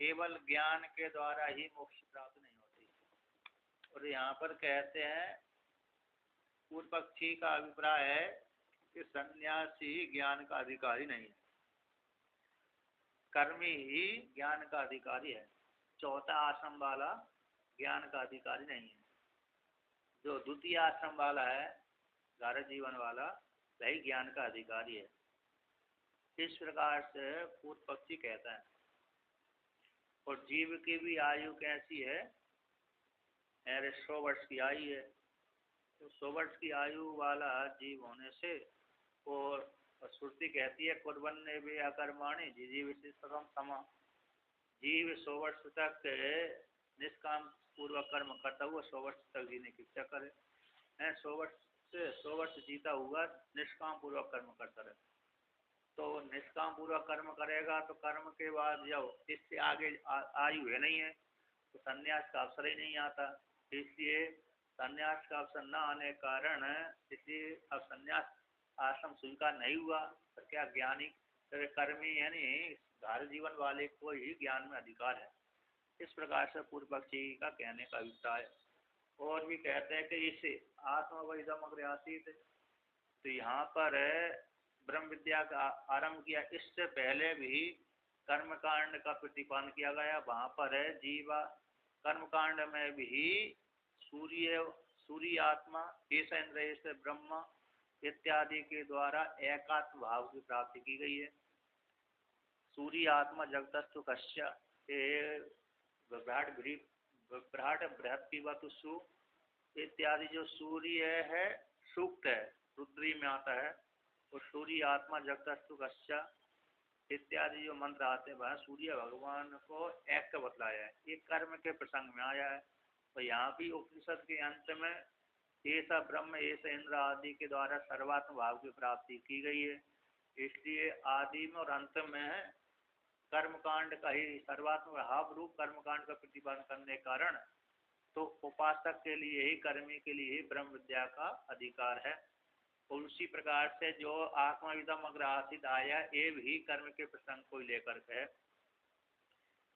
केवल ज्ञान के द्वारा ही मोक्ष प्राप्त नहीं होती। और यहाँ पर कहते हैं पूर्व पक्षी का अभिप्राय है कि सन्यासी ज्ञान का अधिकारी नहीं है, कर्मी ही ज्ञान का अधिकारी है। चौथा आश्रम वाला ज्ञान का अधिकारी नहीं है। जो द्वितीय आश्रम वाला है, घर जीवन वाला, वही ज्ञान का अधिकारी है। इस प्रकार से पूर्व पक्षी कहता है। और जीव की भी आयु कैसी है? 100 वर्ष की आयु है। तो 100 वर्ष की आयु वाला जीव होने से, और श्रुति कहती है कुर्बन्ने भी अकर्माणि जीव समा, जीव 100 वर्ष तक निष्काम पूर्वक कर्म करता हुआ 100 वर्ष तक जीने की इच्छा करे। 100 वर्ष जीता हुआ निष्काम पूर्वक कर्म करता रहे। तो निष्काम पूर्वक कर्म करेगा तो कर्म के बाद जब इससे आगे आयु है नहीं है तो संन्यास का अवसर ही नहीं आता। इसलिए संन्यास का अवसर न आने के कारण इसलिए अब संन्यास आश्रम स्वीकार नहीं हुआ। तो क्या ज्ञानी कर्मी यानी धार्य जीवन वाले को ही ज्ञान में अधिकार है। इस प्रकार से पूर्व पक्षी का कहने का अभिप्राय। और भी कहते हैं कि इसे आत्मवैधम अग्रयासित, तो यहाँ पर ब्रह्म विद्या का आरंभ किया। इससे पहले भी कर्मकांड का प्रतिपादन किया गया। वहाँ पर है जीवा कर्मकांड में भी सूर्य आत्मा ऐसा इंद्र से ब्रह्मा इत्यादि के द्वारा एकात्म भाव की प्राप्ति की गई है। सूर्य आत्मा जगतस्तु कश्य विभ्राट बृहस्पतिवतु इत्यादि जो सूर्य है सूक्त है, रुद्री में आता है। और सूर्य आत्मा जगतस्तु कश्य इत्यादि जो मंत्र आते हैं वह सूर्य भगवान को एक का बतलाया है। ये कर्म के प्रसंग में आया है। तो यहाँ भी उपनिषद के अंत में ऐसा ब्रह्म ऐसा इंद्र आदि के द्वारा सर्वात्म भाव की प्राप्ति की गई है। इसलिए आदि में और अंत में कर्मकांड का ही सर्वात्म भाव रूप कर्मकांड का प्रतिपादन करने के कारण तो उपासक के लिए ही, कर्मी के लिए ही ब्रह्म विद्या का अधिकार है। और उसी प्रकार से जो आत्मविदम अग्रहासित आया ये भी कर्म के प्रसंग को लेकर के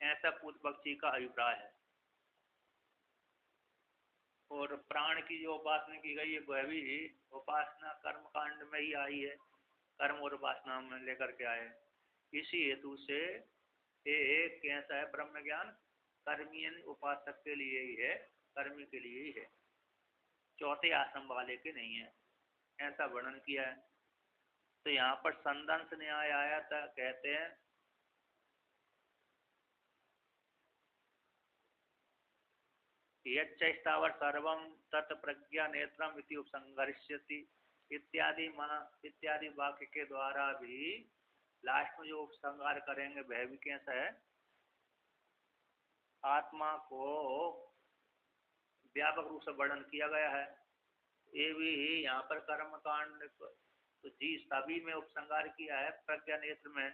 ऐसा पूर्व पक्षी का अभिप्राय है। और प्राण की जो उपासना की गई है वह भी उपासना कर्म कांड में ही आई है, कर्म और उपासना में लेकर के आए। इसी हेतु से ये कैसा है ब्रह्म ज्ञान कर्मी उपासक के लिए ही है, कर्मी के लिए ही है, चौथे आश्रम वाले के नहीं है, ऐसा वर्णन किया है। तो यहाँ पर संदंश न्याय आया था, कहते हैं यच्चैस्तावर सर्वं तत् प्रज्ञा नेत्रम इति उपसंगरिष्यति इत्यादि वाक्य के द्वारा भी लास्ट में जो उपसंहार करेंगे वह भी कैसा है, आत्मा को व्यापक रूप से वर्णन किया गया है। ये भी यहाँ पर कर्म कांड तो जी सभी में उपसंहार किया है। प्रज्ञा नेत्र में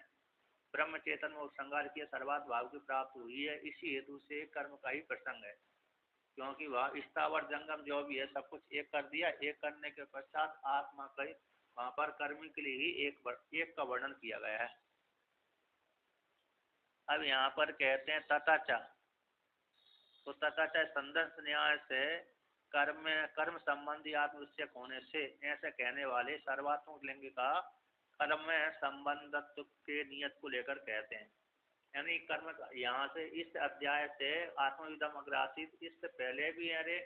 ब्रह्म चेतन में उपसंहार किया, सर्वात भाव की प्राप्त हुई है। इसी हेतु से कर्म का ही प्रसंग है, क्योंकि वह स्थावर जंगम जो भी है सब कुछ एक कर दिया। एक करने के पश्चात आत्मा का वहां पर कर्मी के लिए ही एक का वर्णन किया गया है। अब यहाँ पर कहते हैं तथाचा, तो तथाचा संदर्भ न्याय से कर्म संबंधी आत्मविषयक होने से ऐसे कहने वाले सर्वात्मक लिंग का कर्म में संबंधत्व के नियत को लेकर कहते हैं। यानी कर्म यहाँ से इस अध्याय से आत्मविदम अग्रासित इससे पहले भी अरे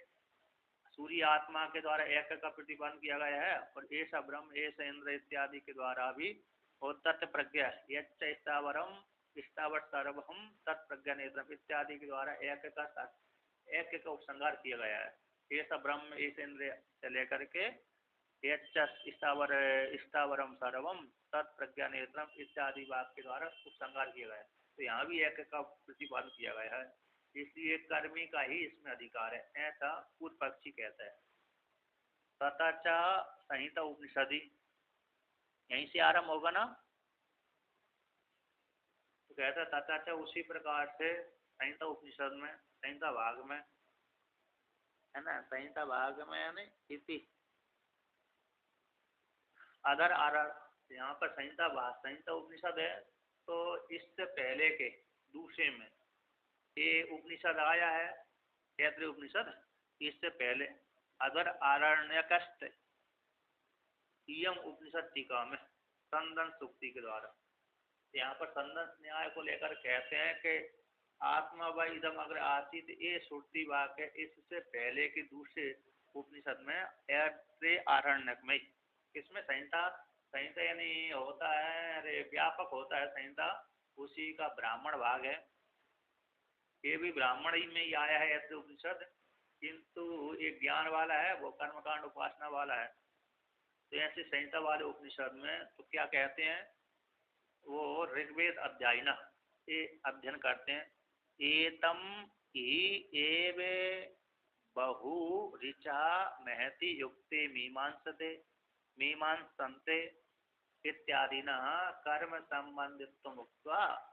सूर्य आत्मा के द्वारा एक का प्रतिपादन किया गया है। और ऐसा ब्रह्म ऐसा इंद्र इत्यादि के द्वारा भी और तत्व प्रज्ञा स्थावरम स्थावर सर्वम तत्प्रज्ञा नेत्र इत्यादि के द्वारा एक का उपसंहार किया गया है। ऐसा ब्रह्म ऐसा इंद्र से लेकर के स्थावरम सर्वम तत्प्रज्ञा नेत्रम इत्यादि वाक्य के द्वारा उपसंहार किया गया है। तो यहाँ भी एक का प्रतिपादन किया गया है, इसलिए कर्मी का ही इसमें अधिकार है, ऐसा पूर्व पक्षी कहता है। तथाचा संहिता उपनिषदि यहीं से आरंभ होगा ना, तो कहता है तथाचा उसी प्रकार से संहिता उपनिषद में संहिता भाग में है ना, संहिता भाग में यानी इति अदर आर यहाँ पर संहिता उपनिषद है। तो इससे पहले के दूसरे में ये उपनिषद आया है तैतृय उपनिषद, इससे पहले अगर आरण्यकस्त इयम उपनिषद टीका में संदन सुक्ति के द्वारा, यहाँ पर संदन न्याय को लेकर कहते हैं कि आत्मा व इदम अग्र आसित ये श्रुति वाक्य इससे पहले के दूसरे उपनिषद में ऐसे आरण्यक में, इसमें संहिता संहिता यानी होता है, अरे व्यापक होता है संहिता, उसी का ब्राह्मण भाग है, ये भी ब्राह्मण ही में ही आया है ऐसे उपनिषद, किंतु एक ज्ञान वाला है, वो कर्मकांड उपासना वाला है। तो ऐसे संहिता वाले उपनिषद में तो क्या कहते हैं, वो ऋग्वेद अध्याय न ये अध्ययन करते हैं, एतम ही एवे बहु ऋचा महति युक्ते मीमांसते मीमांसन्ते इत्यादि न कर्म संबंधित मुक्त्वा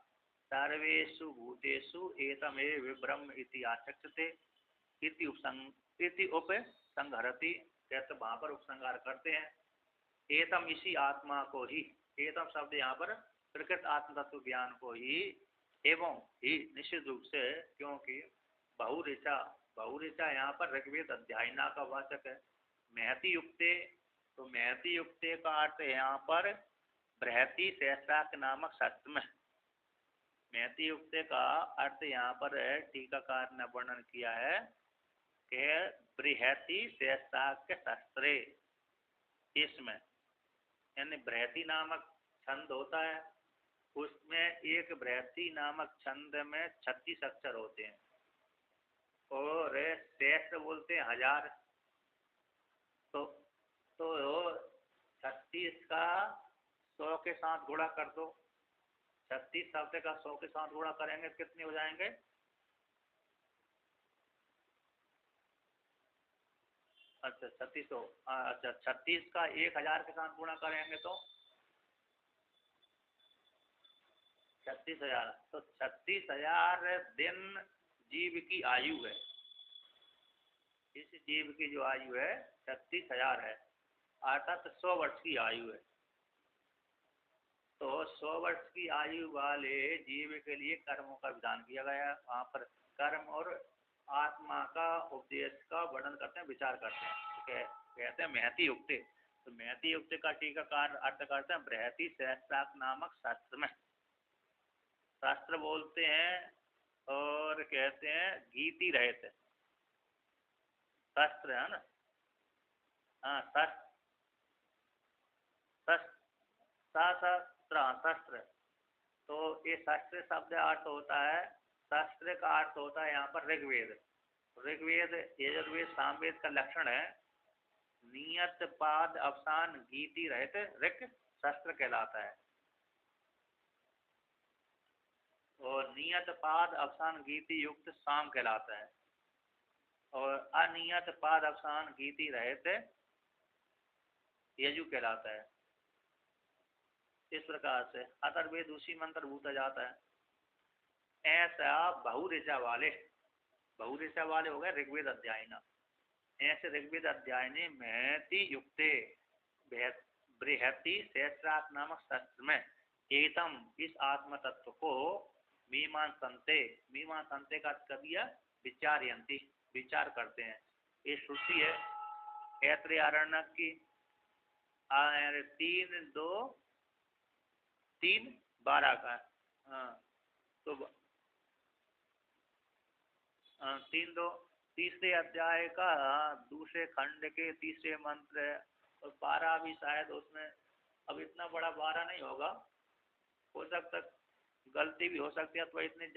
सर्वेषु भूतेषु एतमेव ब्रह्म इति आचक्षते इति उपसंहरति, कहते वहां पर उपसंहार करते हैं। एतम इसी आत्मा को ही, एतम शब्द यहाँ पर प्रकृत आत्म तत्व ज्ञान को ही, एवं ही निश्चित रूप से, क्योंकि बहुऋचा बहुऋचा यहाँ पर ऋग्वेद अध्यायना का वाचक है। महति युक्ते, तो महति युक्ते का अर्थ यहाँ पर बृहति सहस्राक नामक शास्त्र में, महति युक्ते का अर्थ यहाँ पर टीकाकार ने वर्णन किया है कि बृहति सहस्राक शास्त्रे, इसमें यानी बृहति नामक छंद होता है, उसमें एक बृहति नामक छंद में 36 अक्षर होते हैं, और सहस्त्र बोलते हैं 1000, तो 36 का 100 के साथ गुणा कर दो, 36 शब्द का 100 के साथ गुणा करेंगे तो कितने हो जाएंगे, अच्छा 3600, अच्छा 36 का 1000 के साथ गुणा करेंगे तो 36,000, तो 36,000 दिन जीव की आयु है, इस जीव की जो आयु है 36,000 है, अर्थात 100 वर्ष की आयु है। तो 100 वर्ष की आयु वाले जीव के लिए कर्मों का विधान किया गया है। वहाँ पर कर्म और आत्मा का उपदेश का वर्णन करते हैं, विचार करते हैं, तो कहते हैं महति युक्ते, तो महति युक्ते का टीकाकार अर्थ करते हैं बृहति सहस्राक नामक शास्त्र में, शास्त्र बोलते हैं और कहते हैं गीति रहते शास्त्र है ना, हाँ शास्त्र, तो ये शास्त्र शब्द अर्थ होता है, शास्त्र का अर्थ होता है यहाँ पर ऋग्वेद, ऋग्वेद यजुर्वेद सामवेद का लक्षण है, नियत पाद अवसान गीति रहते ऋक शास्त्र कहलाता है, और नियत पाद अवसान गीति युक्त साम कहलाता है, और अनियत पाद अवसान गीति रहते यजु कहलाता है। इस प्रकार से अथर्ववेद उसी में अंतर्भूत आ जाता है। ऐसा बहुऋचा वाले हो गए ऋग्वेद अध्याय ना, ऐसे ऋग्वेद अध्याय ने महति युक्ते बृहति सहस्राक नामक शास्त्र में एतम इस आत्म तत्व को मीमांसन्ते का अर्थ कर दिया विचारयंती, विचार करते हैं। ये श्रुति है ऐत्रेय आरण्यक की 3:2-3:12 का, हाँ तो 3:2 तीसरे अध्याय का दूसरे खंड के तीसरे मंत्र है, और 12 भी शायद उसमें, अब इतना बड़ा 12 नहीं होगा, हो सकता गलती भी हो सकती है, तो इतने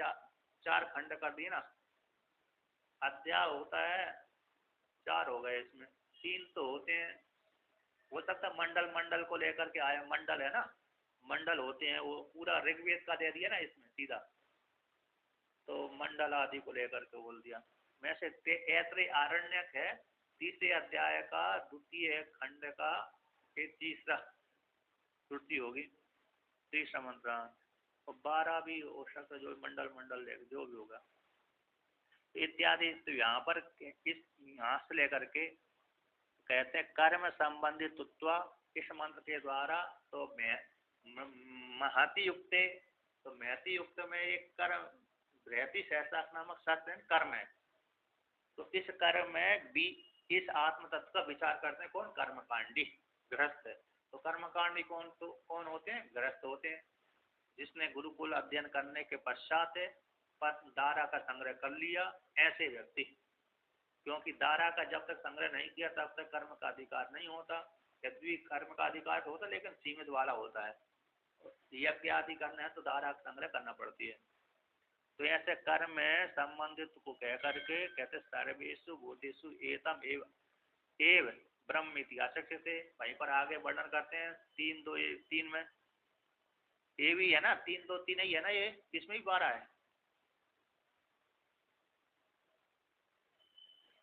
4 खंड कर दिए ना, अध्याय होता है 4 हो गए, इसमें 3 तो होते हैं, हो सकता मंडल को लेकर के आया, मंडल है ना, मंडल होते हैं, वो पूरा ऋग्वेद का दे दिया ना इसमें सीधा, तो मंडल आदि को लेकर के बोल दिया। में से ऐत्रेय आरण्यक है तीसरे अध्याय का द्वितीय खंड का तीसरा श्रुति होगी, तीसरा मंत्र, और 12 भी हो सकता, जो मंडल जो भी होगा इत्यादि। तो यहाँ पर इस यहाँ से लेकर के कहते हैं कर्म संबंधित तत्व इस मंत्र के द्वारा, तो महति युक्ते, तो महति युक्त में एक कर्म बृहति सहस्त्राक्ष नामक शास्त्र कर्म है। तो इस कर्म में भी इस आत्म तत्व का विचार करते हैं कौन? कर्मकांडी, गृहस्थ। तो कर्मकांडी कौन होते हैं? गृहस्थ होते हैं, जिसने गुरुकुल अध्ययन करने के पश्चात दारा का संग्रह कर लिया, ऐसे व्यक्ति। क्योंकि दारा का जब तक संग्रह नहीं किया तब तक कर्म का अधिकार नहीं होता। यद्यपि कर्म का अधिकार होता लेकिन सीमित वाला होता है। यज्ञ आदि करना है तो दारा का संग्रह करना पड़ती है। तो ऐसे कर्म में संबंधित को कह करके कहते सर्वेषु भूतेषु एतम एव ब्रह्म इतिहासक्ष्यते। वहीं पर आगे वर्णन करते हैं 3:2-3 में, ये भी है ना, 3:2-3 ही है ना, ये इसमें भी 12 है।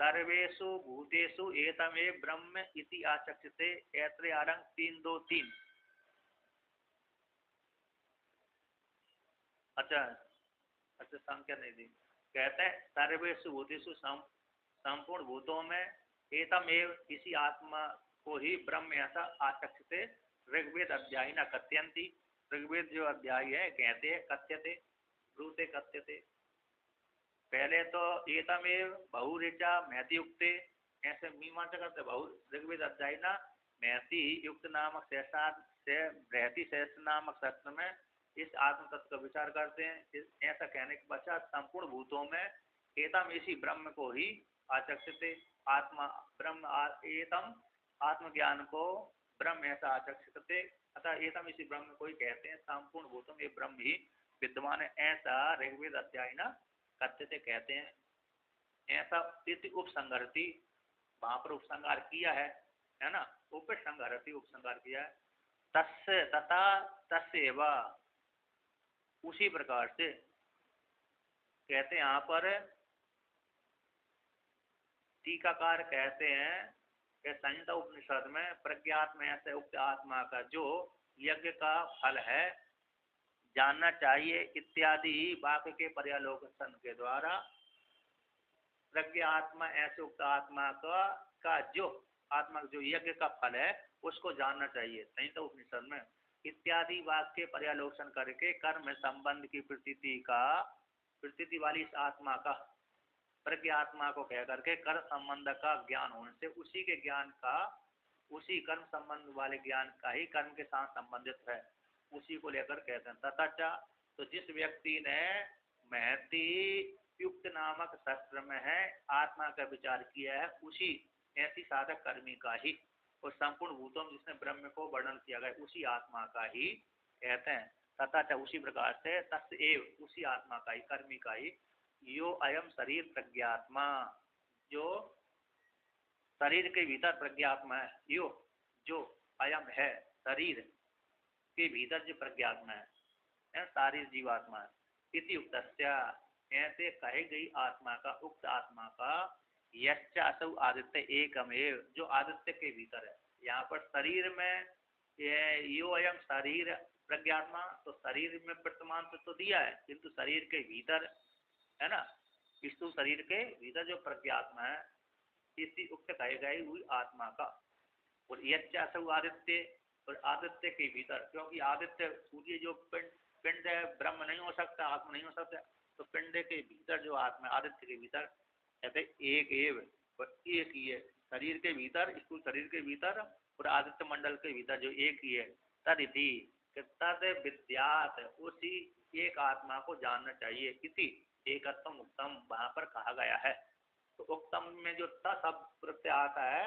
सर्वेषु भूतेषु एतमेव ब्रह्म इति आचक्षते, ऐत्रेय आरंभ 3:2-3। अच्छा संख्या नहीं दी। कहते हैं सर्वेषु भूतेषु संपूर्ण भूतों में एतमेव इसी आत्मा को ही ब्रह्म ऐसा आचक्षते। ऋग्वेद अध्याय न कथ्यंती, ऋग्वेद जो अध्याय है कहते हैं कथ्यते, ब्रूते कथ्यते। पहले तो एतमेव बहुऋचा महति युक्ते, ऐसे मीमांसा करते बहु ऋग्वेद अध्याय ना महति युक्त नामक सहस्रार्थ से बृहति सहस्त्र नामक शास्त्र में इस आत्म तत्व का विचार करते हैं। ऐसा कहने के पश्चात संपूर्ण भूतों में एतम इसी ब्रह्म को ही आचक्षते, आत्मा ब्रह्म एतम आत्मज्ञान को ब्रह्म ऐसा आचक्षते, अतः एतम इसी ब्रह्म को ही कहते हैं। संपूर्ण भूतों में ब्रह्म ही विद्यमान है, ऐसा ऋग्वेद अध्याय ना कथ्यते कहते हैं। ऐसा स्थिति उपसंहरती, वहां पर उपसंहार किया है ना, उपसंहरती उपसंहार किया है। तस्य तथा तस्यैव, उसी प्रकार से कहते हैं। यहाँ पर टीकाकार कहते हैं कि संहिता उपनिषद में प्रज्ञात्म ऐसे उक्त आत्मा का जो यज्ञ का फल है जानना चाहिए इत्यादि वाक्य के पर्यालोकन के द्वारा प्रज्ञात्मा ऐसे उक्त आत्मा का जो आत्मा जो यज्ञ का फल है उसको जानना चाहिए। संहिता उपनिषद में इत्यादि वाक्य पर्यालोचन करके कर्म संबंध की प्रतीति वाली इस आत्मा का प्रज्ञा आत्मा को कह करके कर्म संबंध का ज्ञान होने से उसी के ज्ञान का, उसी कर्म संबंध वाले ज्ञान का ही कर्म के साथ संबंधित है, उसी को लेकर कहते हैं। तथा तो जिस व्यक्ति ने महति युक्त नामक शास्त्र में है आत्मा का विचार किया है, उसी ऐसी साधक कर्मी का ही और संपूर्ण भूतों में जिसने ब्रह्म को वर्णन किया गया उसी आत्मा का ही कहते हैं। तथा उसी प्रकार से तस्एव, उसी आत्मा का ही, कर्मी का ही, यो अयम शरीर प्रज्ञात्मा, जो शरीर के भीतर प्रज्ञात्मा है, यो जो अयम है शरीर के भीतर जो प्रज्ञात्मा है सारी जीवात्मा है। इति उक्तस्या, ऐसे कही गई आत्मा का, उक्त आत्मा का यश्च असौ आदित्य एकमेव, जो आदित्य के भीतर है। यहाँ पर शरीर में यो अयम शरीर प्रज्ञात्मा, तो शरीर में वर्तमान तो दिया है किंतु शरीर के भीतर है ना, स्थूल शरीर के भीतर जो प्रज्ञात्मा है इसी उक्त कहे गए हुई आत्मा का। और यश्च असौ आदित्य, और आदित्य के भीतर, क्योंकि आदित्य सूर्य जो पिंड है ब्रह्म नहीं हो सकता, आत्मा नहीं हो सकता, तो पिंड के भीतर जो आत्मा आदित्य के भीतर कहते एक एव, एक ही है शरीर के भीतर, स्थूल शरीर के भीतर और आदित्य मंडल के भीतर जो एक ही है। तदिति, तद विद्यात, उसी एक आत्मा को जानना चाहिए। इति एकत्वम उत्तम, वहां पर कहा गया है। तो उत्तम में जो त शब्द प्रत्यय आता है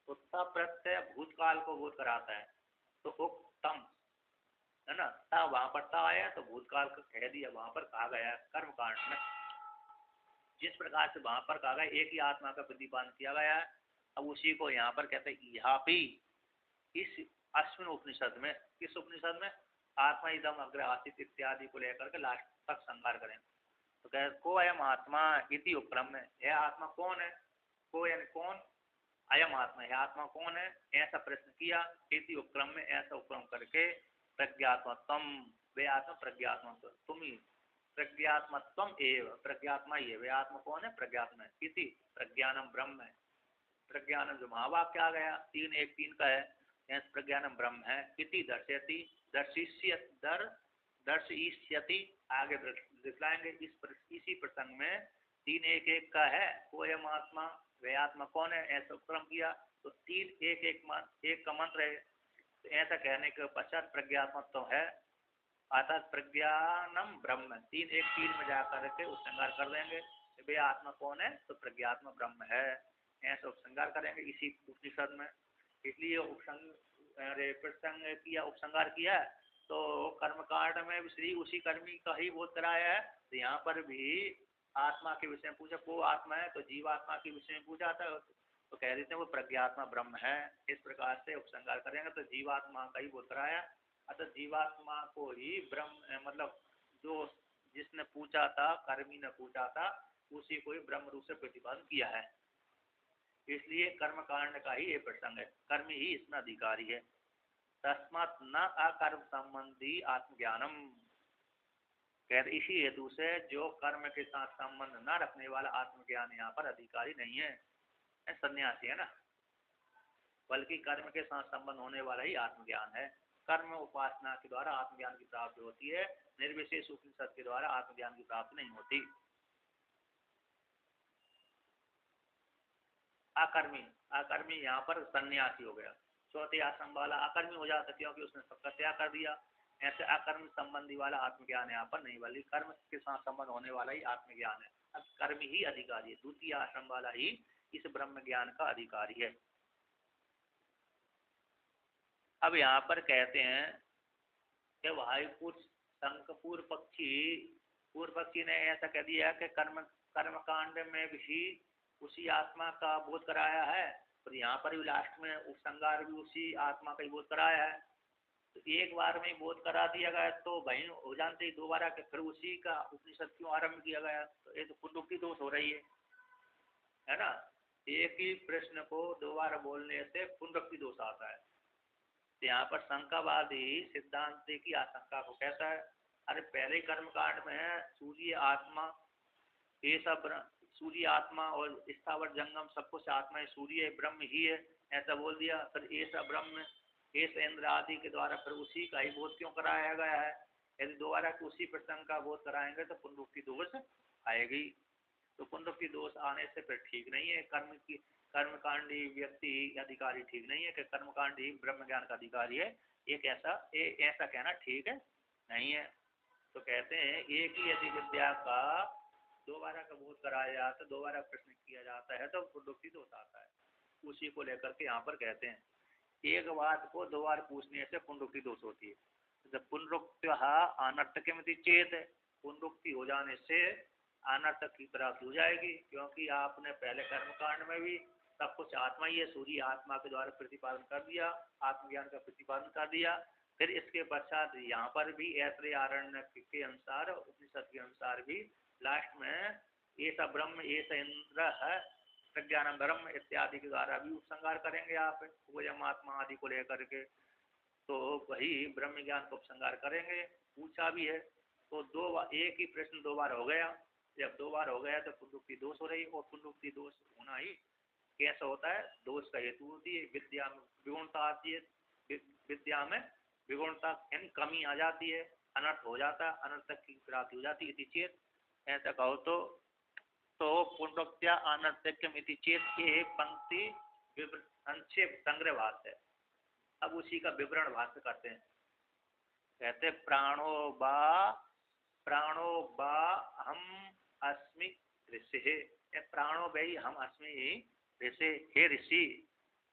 तो त प्रत्यय भूतकाल को बोध कराता है, तो उत्तम है ना, ता वहां पर ता आया तो भूतकाल को कह दिया, वहां पर कहा गया है कर्मकांड में। जिस प्रकार से वहां पर कहा गया एक ही आत्मा का प्रतिपादन किया गया है, अब उसी को यहाँ पर कहते हैं यहाँ भी इस अश्विन उपनिषद में, किस उपनिषद में, आत्मा इदम अग्र आसित इत्यादि को लेकर के लास्ट तक संहार करें। तो कह को अयम आत्मा इति उपक्रम में, यह आत्मा कौन है, को यानी कौन, अयम आत्मा, यह आत्मा कौन है, ऐसा प्रश्न किया। इति उपक्रम में, ऐसा उपक्रम करके प्रज्ञात्मत्वम, वे आत्मा प्रज्ञात्मत्व, तुम ही प्रज्ञात्मत्वम एव, प्रज्ञात्मा ही है, वे आत्मा कौन है, प्रज्ञात्मा है। इति प्रज्ञानम ब्रह्म है, प्रज्ञानम जो महावाक्य आ गया 3:1-3 का है, प्रज्ञानम ब्रह्म है। इति दर्शयति, दर्शिष्य दर्शयति, आगे दिखलाएंगे। इसी प्रसंग में 3 एक एक का है, कोयम आत्मा, वे आत्मा कौन है, ऐसा क्रम किया तो 3 एक का मंत्र है। तो ऐसा कहने के पश्चात प्रज्ञात्मक तो है, अर्थात प्रज्ञानम ब्रह्म, 3 एक 3 में जाकर के उपसंहार कर देंगे। वे आत्मा कौन है, तो प्रज्ञात्मक ब्रह्म है, ऐसा उपसंहार करेंगे इसी उपनिषद में। इसलिए प्रसंग किया, उपसंहार किया। तो कर्मकांड में भी श्री उसी कर्मी का ही बोध कराया है, तो यहाँ पर भी आत्मा के विषय में पूछा, वो आत्मा है तो जीवात्मा के विषय में पूछा था, तो कह देते हैं वो प्रज्ञात्मा ब्रह्म है। इस प्रकार से उपसंहार करेंगे तो जीवात्मा का ही बोध कराया, अतः जीवात्मा को ही ब्रह्म, मतलब जो जिसने पूछा था, कर्मी ने पूछा था, उसी को ही ब्रह्म रूप से प्रतिपादन किया है। इसलिए कर्म कांड का ही ये प्रसंग है, कर्म ही इसमें अधिकारी है। तस्मात् न अकर्म संबंधी आत्मज्ञानम, कहते इसी हेतु से जो कर्म के साथ संबंध न रखने वाला आत्मज्ञान यहाँ पर अधिकारी नहीं है, सन्यासी है ना, बल्कि कर्म के साथ संबंध होने वाला ही आत्मज्ञान है। कर्म उपासना के द्वारा आत्मज्ञान की प्राप्ति होती है, निर्विशेष उपनिषद के द्वारा आत्मज्ञान की प्राप्ति नहीं होती। अकर्मी, अकर्मी यहाँ पर सन्यासी हो गया, चौथे आश्रम वाला अकर्मी हो जाता क्योंकि उसने सबका त्याग कर दिया। ऐसे अकर्म संबंधी वाला आत्मज्ञान यहाँ पर नहीं, बल्कि कर्म के साथ संबंध होने वाला ही आत्मज्ञान है। अब कर्म ही अधिकारी है, द्वितीय आश्रम वाला ही इस ब्रह्म ज्ञान का अधिकारी है। अब यहाँ पर कहते हैं कि भाई कुछ पूर्व पक्षी ने ऐसा कह दिया कि कर्म कांड में भी उसी आत्मा का बोध कराया है, और यहाँ पर भी लास्ट में उपसंहार भी उसी आत्मा का ही बोध कराया है। तो एक बार में बोध करा दिया गया तो भाई हो जानते ही दोबारा के फिर उसी का उपनिषद क्यों आरंभ किया गया, तो ये तो पुनरुक्ति दोष हो रही है ना। एक ही प्रश्न को दोबारा बोलने से पुनरुक्ति दोष आता है। तो यहाँ पर शंकावादी सिद्धांत की आशंका को कहता है, अरे पहले कर्मकांड में है सूर्य आत्मा, ये सब सूर्य आत्मा और स्थावर जंगम सब कुछ आत्मा है, सूर्य ब्रह्म ही है, ऐसा बोल दिया। फिर ऐसा ब्रह्म ऐसा इंद्र आदि के द्वारा फिर उसी का ही बोध क्यों कराया गया है। यदि दोबारा उसी प्रसंग का बोध कराएंगे तो पुनरुक्ति दोष आएगी। तो पुनरुक्ति दोष आने से फिर ठीक नहीं है, कर्मकांडी व्यक्ति अधिकारी ठीक नहीं है कि कर्मकांडी ब्रह्म ज्ञान का अधिकारी है, एक ऐसा कहना ठीक है नहीं है। तो कहते हैं एक ही यदि विद्या का दोबारा का बोध कराया जाता है, दोबारा प्रश्न किया जाता है तो पुनरुक्ति दोष आता है। उसी को लेकर के यहाँ पर कहते हैं एक बात को दो बार पूछने से पुनरुक्ति दोष होती है। जब पुनरुक्ति अनर्थकमिति चेत, पुनरुक्ति हो जाने से अनर्थक की प्राप्ति हो जाएगी, क्योंकि आपने पहले कर्मकांड में भी सब कुछ आत्मा ही है, सूर्य आत्मा के द्वारा प्रतिपादन कर दिया, आत्मज्ञान का प्रतिपादन कर दिया। फिर इसके पश्चात यहाँ पर भी ऐसे आरण्य के अनुसार, उपनिषद के अनुसार भी लास्ट में ऐसा ब्रह्म ऐसा इंद्र है, प्रज्ञान ब्रह्म इत्यादि के द्वारा भी उपसंहार करेंगे आप वयम आत्मा आदि को लेकर के, तो वही ब्रह्म ज्ञान को उपसंहार करेंगे। पूछा भी है तो एक ही प्रश्न दो बार हो गया, जब दो बार हो गया तो पुनरुक्ति दोष हो रही, और पुनरुक्ति दोष होना ही कैसा होता है, दोष का हेतु होती है। विद्या में विगुणता आती है, विद्या में विगुणता यानी कमी आ जाती है, अनर्थ हो जाता है, अनर्थक की प्राप्ति हो जाती है। इति चेत ऐसा कहो तो पुनरुक्त्या अनर्थक्यम इति चेत के पंक्ति संक्षेप संग्रह भाष्य है। अब उसी का विवरण भाष्य करते हैं। कहते प्राणो बा हम अस्मि ऋषि, प्राणो भाई हम अस्मि ऋषि, हे ऋषि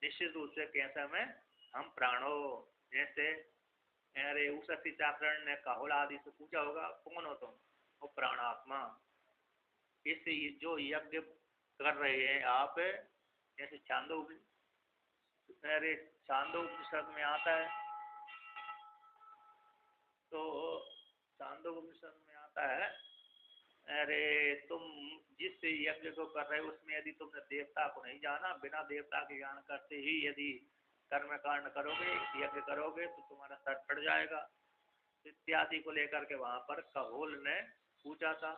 निश्चित रूप से कैसा में हम प्राणो, जैसे अरे उसी चाकरण ने काहुल आदि से पूछा होगा कौन हो तुम, वो प्राणात्मा। इस जो यज्ञ कर रहे हैं आप, जैसे छांदोग्योपनिषद में आता है, तो छांदोग्योपनिषद में आता है, अरे तुम जिस यज्ञ को कर रहे हो उसमें यदि तुमने देवता को नहीं जाना, बिना देवता के ज्ञान करते ही यदि कर्म कांड करोगे, यज्ञ करोगे तो तुम्हारा सर फट जाएगा इत्यादि को लेकर के वहां पर कहोल ने पूछा था,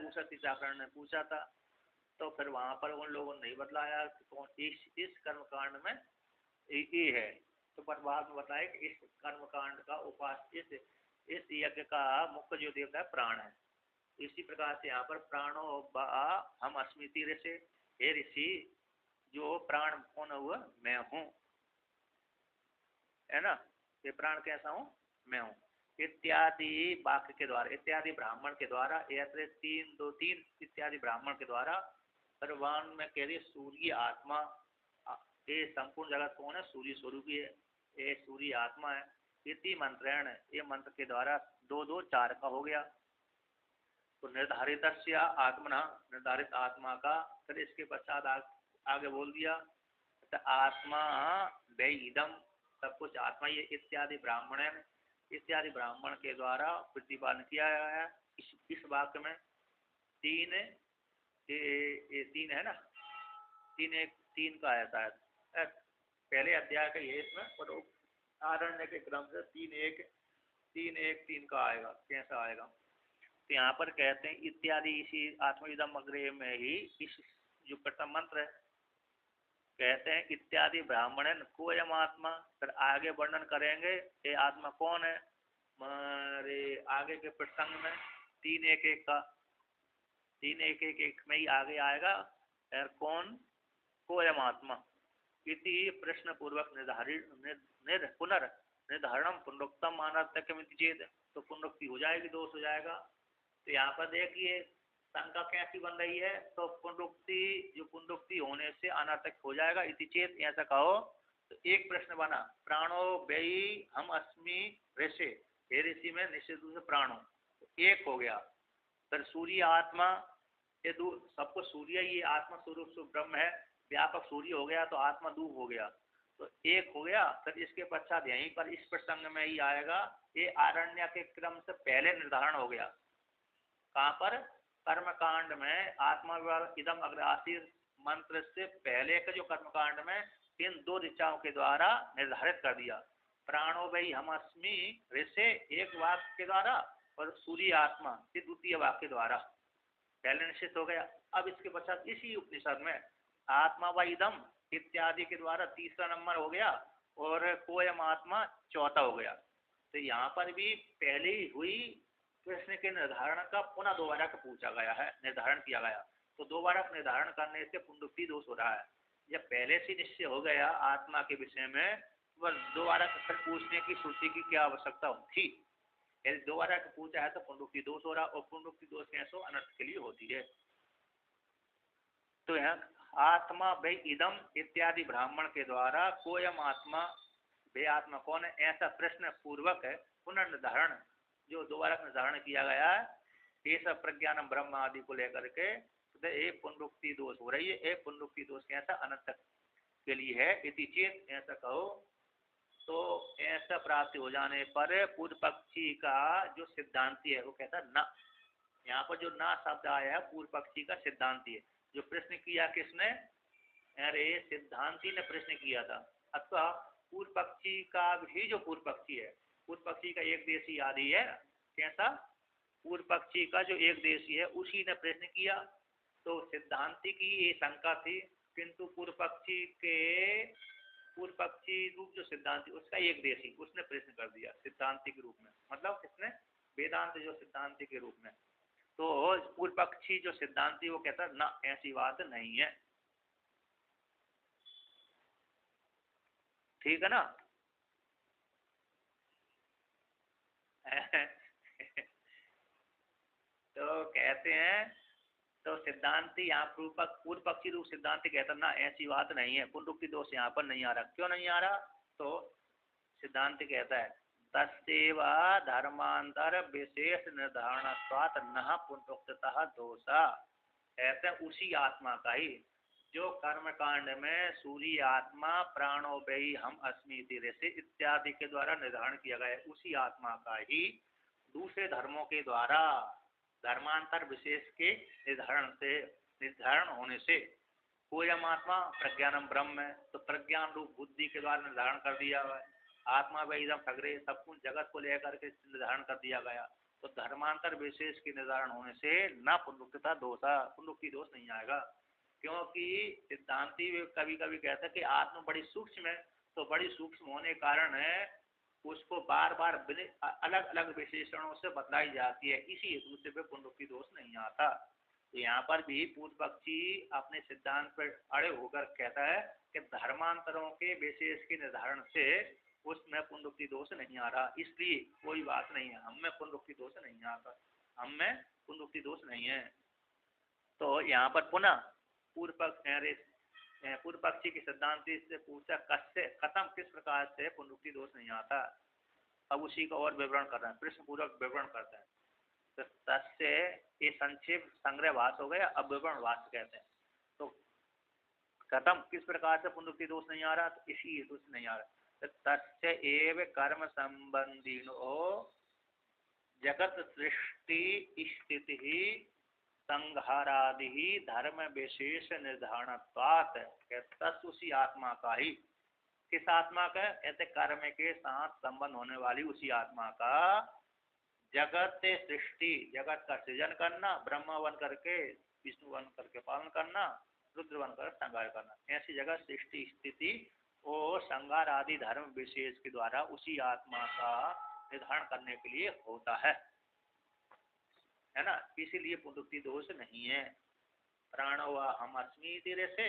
उषति चाकरण ने पूछा था। तो फिर वहां पर उन लोगों ने नहीं बतलाया कि कौन इस कर्मकांड में ये है, तो पर बाद में बताया कि इस कर्मकांड का उपास इस यज्ञ का मुख्य जो देवता है प्राण है। इसी प्रकार से यहाँ पर प्राणो बा हम अस्मिति ऋषि, हे ऋषि जो प्राण कौन हुआ, मैं हूँ, है ना। ये प्राण कैसा हूँ, मैं हूँ। इत्यादि वाक्य के द्वारा, इत्यादि ब्राह्मण के द्वारा, तीन दो तीन इत्यादि ब्राह्मण के द्वारा सर्वान में कह रही सूर्य आत्मा, ये संपूर्ण जगत कौन है, सूर्य स्वरूप ही है, ये सूर्य आत्मा है। इति मंत्रेण, ये मंत्र के द्वारा दो दो चार का हो गया। तो निर्धारित आत्मना, निर्धारित आत्मा का, फिर इसके पश्चात आगे बोल दिया आत्मा वै इदम, सब कुछ आत्मा ही है। इत्यादि ब्राह्मण, इत्यादि ब्राह्मण के द्वारा प्रतिपादन किया गया है। इस वाक्य में तीन, ये तीन है ना, तीन का है शायद, पहले अध्याय का ये इसमें, और आरण्य के क्रम से तीन का आएगा, कैसा आएगा। तो यहाँ पर कहते हैं इत्यादि, इसी आत्मविदम अग्रे में ही इस जो प्रथम मंत्र है, कहते हैं इत्यादि ब्राह्मणन कोयम आत्मा, फिर आगे वर्णन करेंगे ये आत्मा कौन है। हमारे आगे के प्रसंग में तीन एक एक में ही आगे आएगा कौन, कोयम आत्मा। इति प्रश्न पूर्वक पुनर्निर्धारणम पुनरुक्तम अनर्थक्यमिति चेत, तो पुनरुक्ति हो जाएगी, दोष हो जाएगा। तो यहाँ पर देखिए शंका कैसी बन रही है, तो पुनरुक्ति होने से अनर्थक हो जाएगा। इति चेत, ऐसा कहो तो एक प्रश्न बना, प्राणो व्ययी हम अस्मि ऋषि, हे ऋषि में निश्चित रूप से प्राणो, तो एक हो गया। फिर सूर्य आत्मा, ये सबको सूर्य ही आत्मा स्वरूप ब्रह्म है, व्यापक सूर्य हो गया, तो आत्मा दूर हो गया, तो एक हो गया। फिर इसके पश्चात यहीं पर इस प्रसंग में ही आएगा, ये आरण्य के क्रम से पहले निर्धारण हो गया। कहाँ पर, कर्मकांड में आत्मा इदम अग्रासीर मंत्र से पहले के जो कर्मकांड में इन दो ऋचाओं के द्वारा निर्धारित कर दिया। प्राणो वही हम अस्मि ऋषि एक वाक्य के द्वारा, और सूर्य आत्मा ये द्वितीय वाक्य के द्वारा पहले निश्चित हो गया। अब इसके पश्चात इसी उपनिषद में आत्मा व इदम इत्यादि के द्वारा तीसरा नंबर हो गया, और कोयम आत्मा चौथा हो गया। तो यहाँ पर भी पहले ही हुई प्रश्न के निर्धारण का पुनः दोबारा का पूछा गया है, निर्धारण किया गया, तो दोबारा निर्धारण करने से पुनरुक्ति दोष हो रहा है। जब पहले से निश्चय हो गया आत्मा के विषय में, वह दोबारा फिर पूछने की श्रुति की क्या आवश्यकता थी। यदि दोबारा पूछा है तो पुनरुक्ति दोष हो रहा, और पुनरुक्ति दोष कैसे अनर्थ के लिए होती है। तो यहाँ आत्मा वे इदम इत्यादि ब्राह्मण के द्वारा कोयम आत्मा, वे आत्मा कौन है, ऐसा प्रश्न पूर्वक है पुनर्निर्धारण, जो दोबारा निर्धारण किया गया है, ये सब प्रज्ञानम ब्रह्म आदि को लेकर के, तो एक पुनरुक्ति दोष हो रही है। एक पुनरुक्ति दोष कैसा, अनंत के लिए है। इति चेत, ऐसा कहो तो ऐसा प्राप्ति हो जाने पर पूर्व पक्षी का जो सिद्धांति है वो कहता न, यहाँ पर जो ना शब्द आया है पूर्व पक्षी का सिद्धांति है। जो प्रश्न किया किसने, अरे सिद्धांति ने प्रश्न किया था, अथवा पूर्व पक्षी का भी जो पूर्व पक्षी है, पूर्व पक्षी का एक देशी आदि है, कैसा, पूर्व पक्षी का जो एक देशी है उसी ने प्रश्न किया। तो सिद्धांति की ये शंका थी, किंतु पूर्व पक्षी रूप जो सिद्धांति उसका एक देशी, उसने प्रश्न कर दिया सिद्धांति के रूप में, मतलब इसने वेदांत जो सिद्धांति के रूप में। तो पूर्व पक्षी जो सिद्धांति वो कहता ना, ऐसी बात नहीं है, ठीक है ना। तो कहते हैं, तो सिद्धांति यहाँ पूर्व पक्षी रूप सिद्धांति कहता ना, ऐसी बात नहीं है, पुनरुक्ति दोष यहाँ पर नहीं आ रहा। क्यों नहीं आ रहा, तो सिद्धांति कहता है तस्व धर्मांतर विशेष निर्धारणत्वात् न पुनरुक्तः दोषा, ऐसे उसी आत्मा का ही जो कर्मकांड में सूर्य आत्मा प्राणो व्ययी हम अस्मि ऋषि इत्यादि के द्वारा निर्धारण किया गया है, उसी आत्मा का ही दूसरे धर्मों के द्वारा धर्मांतर विशेष के निर्धारण होने से कोयम आत्मा प्रज्ञानम ब्रह्म है, तो प्रज्ञान रूप बुद्धि के द्वारा निर्धारण कर दिया हुआ है। आत्मा व इदम सगरे, सब कुछ जगत को लेकर के निर्धारण कर दिया गया, तो धर्मांतर विशेष के निर्धारण होने से न पुनरुक्तता दोषा, पुनरुक्ति दोष नहीं आएगा। क्योंकि सिद्धांति कभी कभी कहता है कि आत्मा बड़ी सूक्ष्म है, तो बड़ी सूक्ष्म होने कारण है उसको बार बार अलग अलग विशेषणों से बतलाई जाती है, इसी हेतु से भी पुनरुक्ति दोष नहीं आता। तो यहाँ पर भी पूर्व पक्षी अपने सिद्धांत पर अड़े होकर कहता है कि धर्मांतरों के विशेष के निर्धारण से उसमें पुनरुक्ति दोष नहीं आ रहा, इसलिए कोई बात नहीं है, हम में पुनरुक्ति दोष नहीं आता, हम में पुनरुक्ति दोष नहीं है। तो यहाँ पर पुनः पूर्व पक्षी के सिद्धांत से पूछा कस्य कथम किस प्रकार से पुनरुक्ति दोष नहीं आता। अब उसी का और विवरण कर रहे हैं, प्रश्न पूर्वक विवरण करते हैं। तो तस्य ये संक्षेप संग्रह भाष हो गया, अब विवरण भाष कहते हैं। तो कथम किस प्रकार से पुनरुक्ति दोष नहीं आ रहा, तो इसी हेतु से नहीं आ रहा। तो तस्य एव कर्म संबंधिनो जगत सृष्टि स्थिति संहारादि धर्म विशेष निर्धारणत्वात्, उसी आत्मा का ही, किस आत्मा का, ऐसे कर्म के साथ संबंध होने वाली उसी आत्मा का जगत सृष्टि, जगत का सृजन करना, ब्रह्मा बन करके विष्णु बन करके पालन करना, रुद्र बन कर संहार करना, ऐसी जगत सृष्टि स्थिति और संहार आदि धर्म विशेष के द्वारा उसी आत्मा का निर्धारण करने के लिए होता है ना, इसीलिए पुनरुक्ति दोष नहीं है। प्राणो वा हम अस्मि तीरे से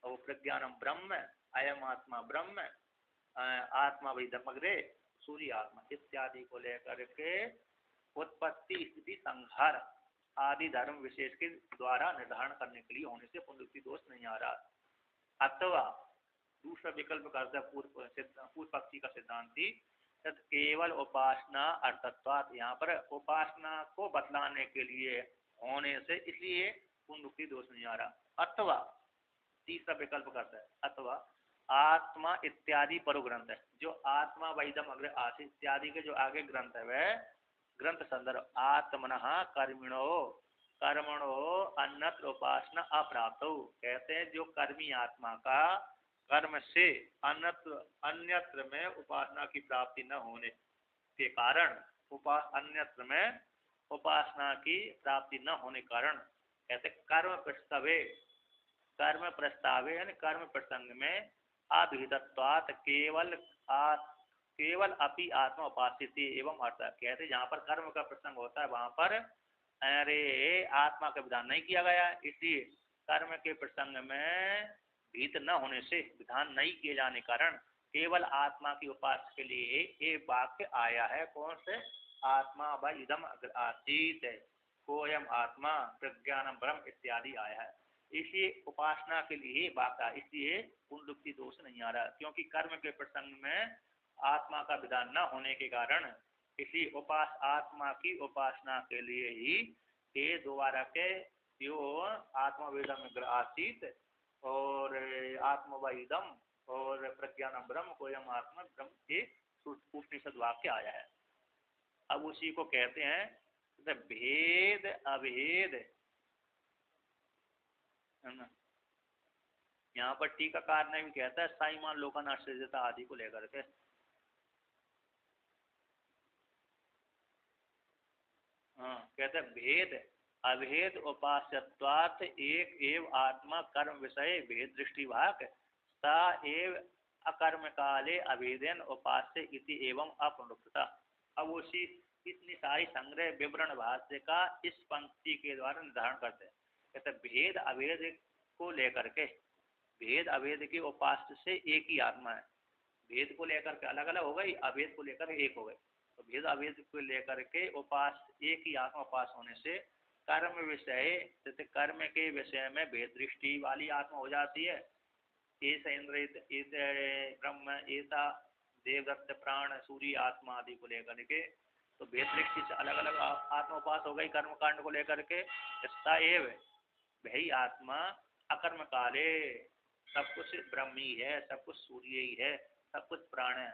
और प्रज्ञानम ब्रह्म, अयम आत्मा ब्रह्म, आत्मा वही दमग्रे सूर्य आत्मा इत्यादि को लेकर के उत्पत्ति स्थिति संहार आदि धर्म विशेष के द्वारा निर्धारण करने के लिए होने से पुनरुक्ति दोष नहीं आ रहा। अथवा दूसरा विकल्प करता है पूर्व पक्षी का सिद्धांति, केवल उपासना अर्थत्वात्, यहाँ पर उपासना को बतलाने के लिए होने से इसलिए पुनरुक्ति दोष नहीं आ रहा। अथवा तीसरा विकल्प करता है, अथवा आत्मा इत्यादि पर ग्रंथ है, जो आत्मा वैदम अग्र आसी इत्यादि के जो आगे ग्रंथ है वह ग्रंथ संदर्भ आत्मनः कर्मणो अन्यत्र उपासना अप्राप्त, कहते हैं जो कर्मी आत्मा का कर्म से अन्यत्र में उपासना की प्राप्ति न होने के कारण, अन्यत्र में उपासना की प्राप्ति न होने कारण, कहते कर्म प्रस्तावे यानी कर्म प्रसंग में अभिहितत्वात् केवल अपि आत्मा उपासित एवं अर्थ, कहते जहाँ पर कर्म का प्रसंग होता है वहां पर अरे आत्मा का विधान नहीं किया गया, इसलिए कर्म के प्रसंग में भीत न होने से, विधान नहीं किए जाने कारण केवल आत्मा की उपासना के लिए ये वाक्य आया है। कौन से, आत्मा व इदम आसीत, कोयम आत्मा प्रज्ञानम ब्रह्म इत्यादि आया है, इसलिए उपासना के लिए वाक्य, इसलिए पुनरुक्ति दोष नहीं आ रहा, क्योंकि कर्म के प्रसंग में आत्मा का विधान न होने के कारण, इसी आत्मा की उपासना के लिए ही ये दोबारा के जो आत्मा वेदम आसीत और आत्मवाइदम और प्रज्ञानम ब्रह्म कोयम आत्मा ब्रह्म के उपनिषद वाक्य आया है। अब उसी को कहते हैं भेद अभेद, है ना। यहाँ पर टीकाकार ने भी कहता है साईमान लोकन आश्चर्यता आदि को लेकर के, हाँ कहते हैं भेद अभेद उपास्यत्वात् एक एव आत्मा कर्म विषय भेद दृष्टि भाग सा एव अकर्म काले अभेदेन उपास्य इति एवं अपुनरुक्तता। अब उसी इतनी सारी संग्रह विवरण भाष्य का इस पंक्ति के द्वारा निर्धारण करते हैं, कहते भेद अभेद को लेकर के, भेद अभेद के उपास्य से एक ही आत्मा है, भेद को लेकर के अलग अलग हो गई, अभेद को लेकर एक हो गए, तो भेद अभेद को लेकर के उपास एक ही आत्मा उपास होने से कर्म विषय, जैसे कर्म के विषय में भेद दृष्टि वाली आत्मा हो जाती है, ऐसा इंद्र ब्रह्म ऐसा देवदत्त प्राण सूर्य आत्मा आदि को लेकर के, तो भेद दृष्टि से अलग अलग आत्मा उपास हो गई कर्म कांड को लेकर के। एव वही आत्मा अकर्म काले सब कुछ ब्रह्म ही है, सब कुछ सूर्य ही है, सब कुछ प्राण है,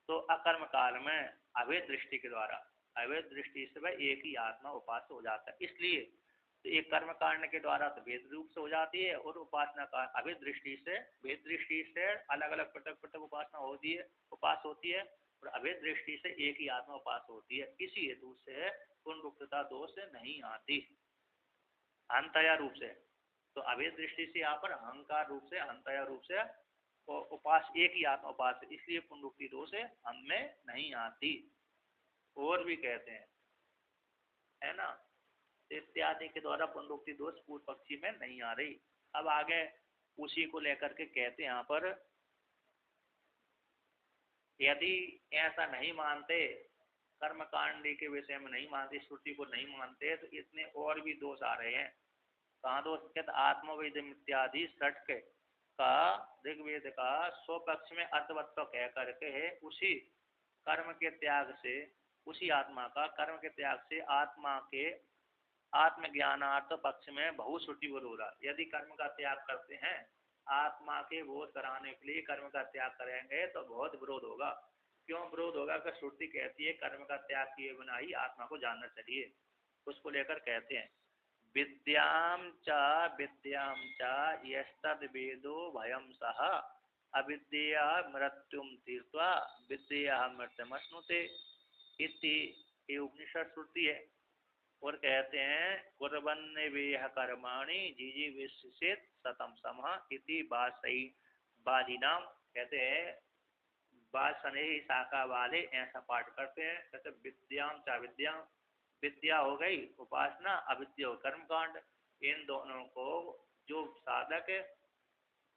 तो अकर्म काल में अवैध दृष्टि के द्वारा, अवैध दृष्टि से वह एक ही आत्मा उपास हो जाता है, इसलिए तो एक कर्म कांड के द्वारा तो भेद रूप से हो जाती है, और उपासना का अभेद दृष्टि से, भेद दृष्टि से अलग अलग पृथक पृथक उपासना होती है, उपास होती है, और अभेद दृष्टि से एक ही आत्मा उपास होती है, इसी हेतु से पुनरुक्तता दोष नहीं आती अंतया रूप से। तो अभेद दृष्टि से यहाँ पर अहंकार रूप से, अंतया रूप से उपास एक ही आत्मा उपास है, इसलिए पुनरुक्ति दोष है हम में नहीं आती। और भी कहते हैं, है ना, इत्यादि के द्वारा पुनरुक्ति दोष पूर्व पक्षी में नहीं आ रही। अब आगे उसी को लेकर के कहते हैं यहाँ पर, यदि ऐसा नहीं मानते, कर्मकांड के विषय में नहीं मानते, श्रुति को नहीं मानते, तो इसमें और भी दोष आ रहे हैं। कहाँ दोष कहते, आत्मवेदम इत्यादि षट का ऋग्वेद का स्वपक्ष में अर्थवत्व कह करके है, उसी कर्म के त्याग से, उसी आत्मा का कर्म के त्याग से आत्मा के आत्मज्ञानार्थ पक्ष में बहुत श्रुति विरोध। यदि कर्म का त्याग करते हैं, आत्मा के बोध कराने के लिए कर्म का त्याग करेंगे तो बहुत विरोध होगा। क्यों विरोध होगा? कि श्रुति कहती है कर्म का त्याग किए बिना ही आत्मा को जानना चाहिए। उसको लेकर कहते हैं, विद्याम च यस्तद वेदो भयम सह अविद्या मृत्युम तीर्थवा विद्या मृत्युमश्नुते इति उपनिषद श्रुति है। और कहते हैं, कुर्वन्ने वेह कर्माणि जीजी विशिषित सतम समः इति बासई बाधिनाम, कहते हैं बासने ही शाखा वाले ऐसा पाठ करते हैं। कहते विद्याम चा विद्या, विद्या हो गई उपासना, अविद्या हो कर्मकांड, इन दोनों को जो साधक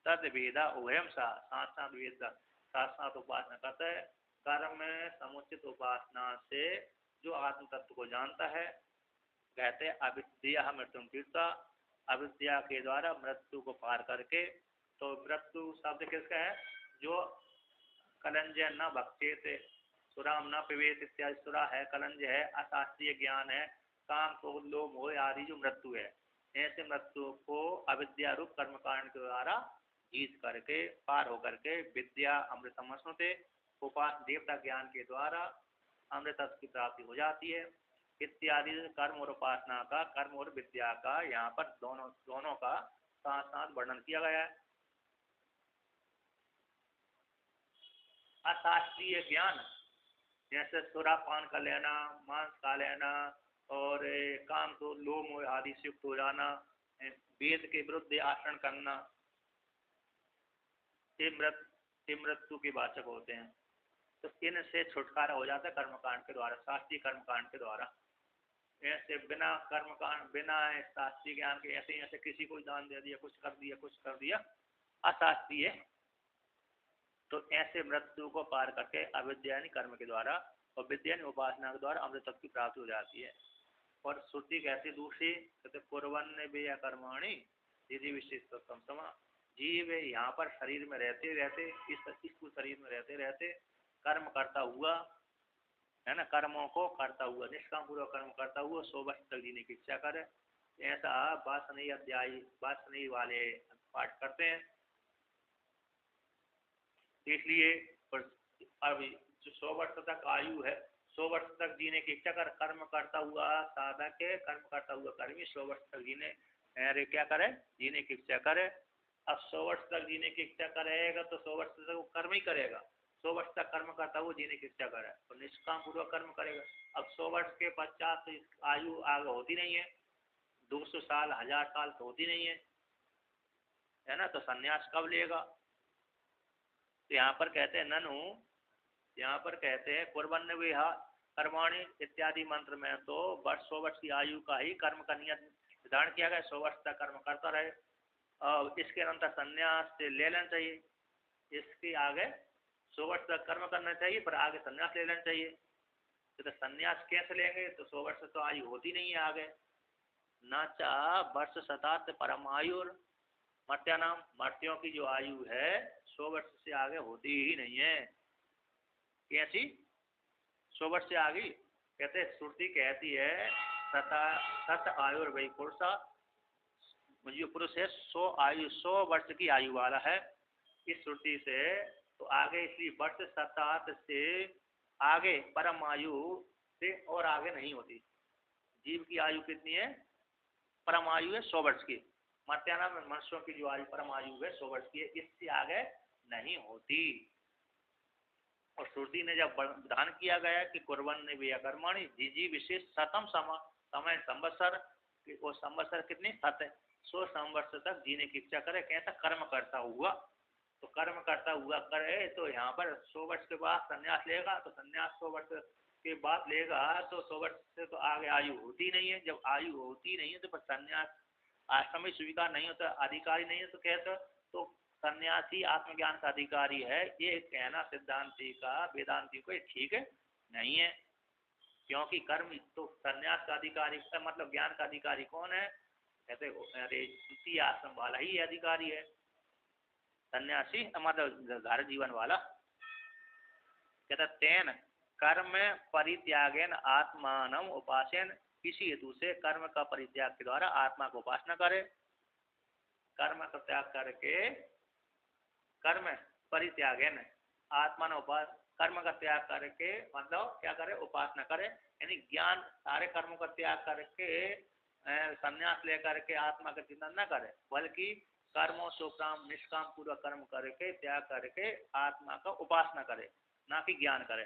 तद वेदा उभयम सा, साथ साथ वेद साथ साथ उपासना करता है। कर्म समुचित उपासना से जो आत्म तत्व को जानता है, कहते हैं अविद्या मृत्यु तीर्था, अविद्या के द्वारा मृत्यु को पार करके। तो मृत्यु शब्द किसका है? जो कलंज न भक्षेत सुराम न पिबेत इत्यादि, सुरा है, कलंज है, अशास्त्रीय ज्ञान है, काम क्रोध लोभ मोह आदि जो मृत्यु है, ऐसे मृत्यु को अविद्या रूप कर्मकांड के द्वारा जीत करके पार होकर के विद्या अमृतमश्नुते, उपास देवता ज्ञान के द्वारा अमृत की प्राप्ति हो जाती है। इत्यादि कर्म और उपासना का, कर्म और विद्या का यहाँ पर दोनों का साथ साथ वर्णन किया गया है। अशास्त्रीय ज्ञान जैसे सुरापान कर लेना, मांस खा लेना और काम तो लोभ मोह आदि से युक्त हो जाना, वेद के विरुद्ध आचरण करना, ये मृत्यु के वाचक होते हैं। तो इनसे छुटकारा हो जाता है कर्मकांड के द्वारा, शास्त्रीय कर्मकांड के द्वारा। ऐसे बिना कर्मकांड, बिना शास्त्रीय ज्ञान के ऐसे ऐसे किसी को दान दे दिया, कुछ कर दिया अशास्त्रीय, तो ऐसे मृत्यु को पार करके अविद्या कर्म के द्वारा और विद्या उपासना के द्वारा अमृत की प्राप्ति हो जाती है। और श्रुति कहती दूसरी, कहते पूर्वन्य वे कर्माणि यदि विशिष्टतम समा, जीव यहाँ पर शरीर में रहते रहते, इस शरीर में रहते रहते कर्म करता हुआ, है ना, कर्मों को करता हुआ, निष्काम पूर्वक कर्म करता हुआ 100 वर्ष तक जीने की इच्छा करे, ऐसा वासनीय अध्याय वासनीय वाले पाठ करते हैं। इसलिए अब जो 100 वर्ष तक आयु है, 100 वर्ष तक जीने की इच्छा कर, कर्म करता हुआ साधक है, कर्म करता हुआ कर्मी 100 वर्ष तक जीने क्या करे, जीने की इच्छा करे। अब 100 वर्ष तक जीने की इच्छा करेगा तो 100 वर्ष तक वो कर्म ही करेगा। 100 वर्ष तक कर्म करता हुआ जीने की इच्छा करे तो निष्काम पूर्वक कर्म करेगा। अब 100 वर्ष के पश्चात आयु आगे होती नहीं है, 200 साल 1000 साल तो होती नहीं है ना, तो संन्यास कब लेगा? तो यहाँ पर कहते हैं ननु, यहाँ पर कहते हैं कुर्वन्य विहा कर्माणि इत्यादि मंत्र में तो 100 वर्ष की आयु का ही कर्म का नियत निर्धारण किया गया, 100 वर्ष तक कर्म करता रहे और इसके अंतर संन्यास से ले लेना चाहिए। इसके आगे 100 वर्ष तक कर्म करना चाहिए पर आगे संन्यास ले लेना चाहिए। तो संन्यास कैसे लेंगे? तो 100 वर्ष तो आयु होती नहीं है आगे। न चा वर्ष शताब्द परम आयुर मर्त्यानाम, मर्त्यों की जो आयु है 100 वर्ष से आगे होती ही नहीं है। कैसी 100 वर्ष से आगे? कहते श्रुति कहती है सत आयुर वही पुरुषा, जो पुरुष है 100 वर्ष की आयु वाला है इस श्रुति से। तो आगे इसलिए वर्ष शताब्द से आगे परम आयु से और आगे नहीं होती। जीव की आयु कितनी है? परम आयु है 100 वर्ष की। मर्त्याना में मनुष्यों की जो आयु परम आयु है 100 वर्ष की है, इससे आगे नहीं होती। और श्रुति ने जब विधान किया गया कि कुर्वन्य विहा कर्माणि जीजी विशेष शतम समय संवत्सर, वो संवत्सर कितनी? 100 संवत्सर तक जीने की इच्छा करे, कैसा कर्म करता हुआ। तो कर्म करता हुआ करे, तो यहाँ पर 100 वर्ष के बाद संन्यास लेगा, तो संन्यास 100 वर्ष के बाद लेगा, तो 100 वर्ष से तो आगे आयु होती नहीं है। जब आयु होती नहीं है तो संन्यास आश्रम में स्वीकार नहीं होता, अधिकारी नहीं है, तो कहते तो सन्यासी आत्मज्ञान का अधिकारी है, ये कहना सिद्धांति का वेदांति को ठीक है नहीं है। क्योंकि कर्म तो संन्यास का अधिकारी मतलब ज्ञान का अधिकारी कौन है? कहते अरे द्वितीय आश्रम वाला ही अधिकारी है, सन्यासी मतलब घर जीवन वाला। कहते तेन कर्म परित्यागेन आत्मानम उपासन, किसी हेतु से कर्म का परित्याग के द्वारा आत्मा को उपासना करे। कर्म का त्याग करके, कर्म परित्यागेन आत्मा न उपास, कर्म का त्याग करके मतलब क्या करे? उपासना करे। यानी ज्ञान सारे कर्मों का त्याग करके संन्यास लेकर के आत्मा का चिंतन न करे, बल्कि कर्मों सुकाम निष्काम पूर्वक कर्म करके त्याग करके आत्मा का उपासना करे, ना कि ज्ञान करे।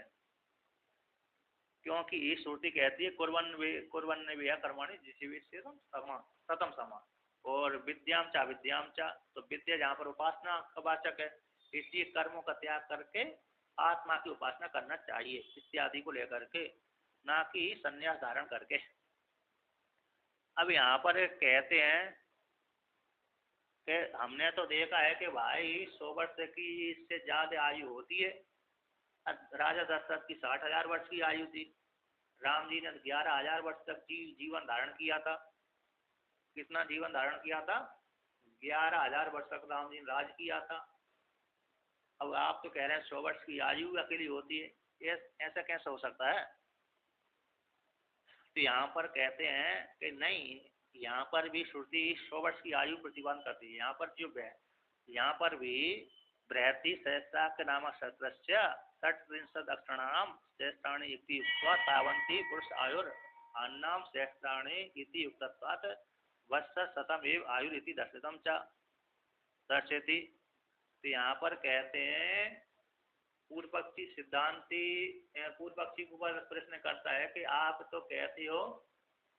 क्योंकि ये श्रुति कहती है कुर्वन् वे कर्माणि जिसे सतम समा, और विद्याम चा विद्याम चा, तो विद्या जहाँ पर उपासना का वाचक है, इसलिए कर्मों का त्याग करके आत्मा की उपासना करना चाहिए इत्यादि को लेकर के, ना कि संन्यास धारण करके। अब यहाँ पर कहते हैं कि हमने तो देखा है कि भाई 100 वर्ष की इससे ज्यादा आयु होती है। राजा दशरथ की 60,000 वर्ष की आयु थी, राम जी ने 11,000 वर्ष तक जीवन धारण किया था। कितना जीवन धारण किया था? 11,000 वर्ष तक राम जी ने राज किया था। अब आप तो कह रहे हैं 100 वर्ष की आयु अकेली होती है, ऐसा कैसे हो सकता है? तो यहाँ पर कहते हैं कि नहीं, यहाँ पर भी श्रुति 100 वर्ष की आयु प्रतिबंध करती है। यहाँ पर जो यहाँ पर भी बृहति सहस्राक्ष नामक सत्रस्य 60 अक्षराणाम श्रेष्ठाणि इति युक्त्वा तावन्ति पुरुष आयुर अन्नाम श्रेष्ठाणि इति युक्तत्वात् वत्स शतम एव आयुर इति दर्शितम च दर्शयति। तो यहाँ पर कहते हैं पूर्व पक्षी सिद्धांति पूर्व पक्षी के ऊपर प्रश्न करता है कि आप तो कहते हो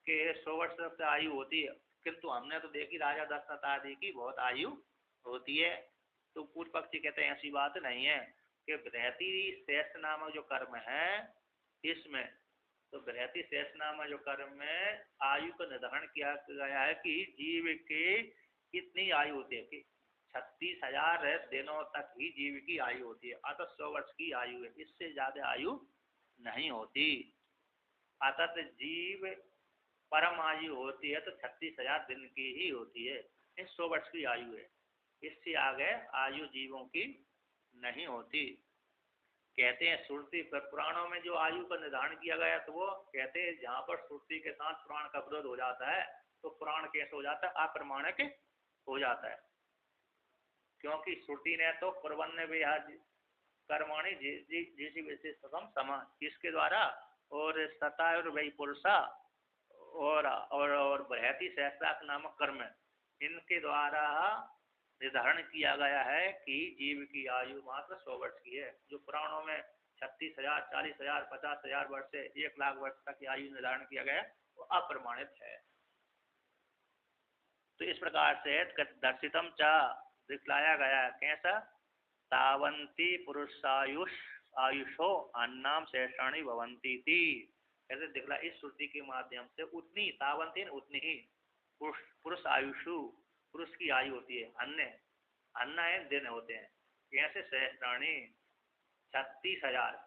कि 100 वर्ष तक आयु होती है, किंतु हमने तो देखी राजा दशरथ आदि की बहुत आयु होती है। तो पूर्व पक्षी कहते हैं ऐसी बात नहीं है कि बृहति शेष नामक जो कर्म है इसमें, तो बृहति शेष नामक जो कर्म में आयु का निर्धारण किया गया है कि जीव के कितनी आयु होती है, कि 36,000 दिनों तक ही जीव की आयु होती है। अतः 100 वर्ष की आयु है, इससे ज्यादा आयु नहीं होती। अतः जीव परम आयु होती है तो 36,000 दिन की ही होती है, 100 वर्ष की आयु है, इससे आगे आयु जीवों की नहीं होती। कहते हैं श्रुति पुराणों में जो आयु का निर्धारण किया गया तो वो कहते हैं जहाँ पर श्रुति के साथ पुराण का विरोध हो जाता है तो पुराण कैसे हो जाता है? अप्रमाणिक हो जाता है। क्योंकि श्रुति ने तो कुर्वन् कर्माणि जिसी विशेष समान, इसके द्वारा और सता और वही पुरुषा और बृहति सहस्राक्ष नामक कर्म, इनके द्वारा निर्धारण किया गया है कि जीव की आयु मात्र 100 वर्ष की है। जो पुराणों में 36,000, 40,000, 50,000 वर्ष से 1 लाख वर्ष तक की आयु निर्धारण किया गया वो अप्रमाणित है। तो इस प्रकार से दर्शितम चा दिखलाया गया, कैसा? तावंती पुरुषायुष आयुषो अन्नाम शेषाणी भवंती थी, ऐसे दिखला इस श्रुति के माध्यम से उतनी तावंती उतनी ही पुरुष आयुषु, पुरुष की आयु होती है, अन्ना है दिन होते हैं, कैसे? सहस्राणी 36,000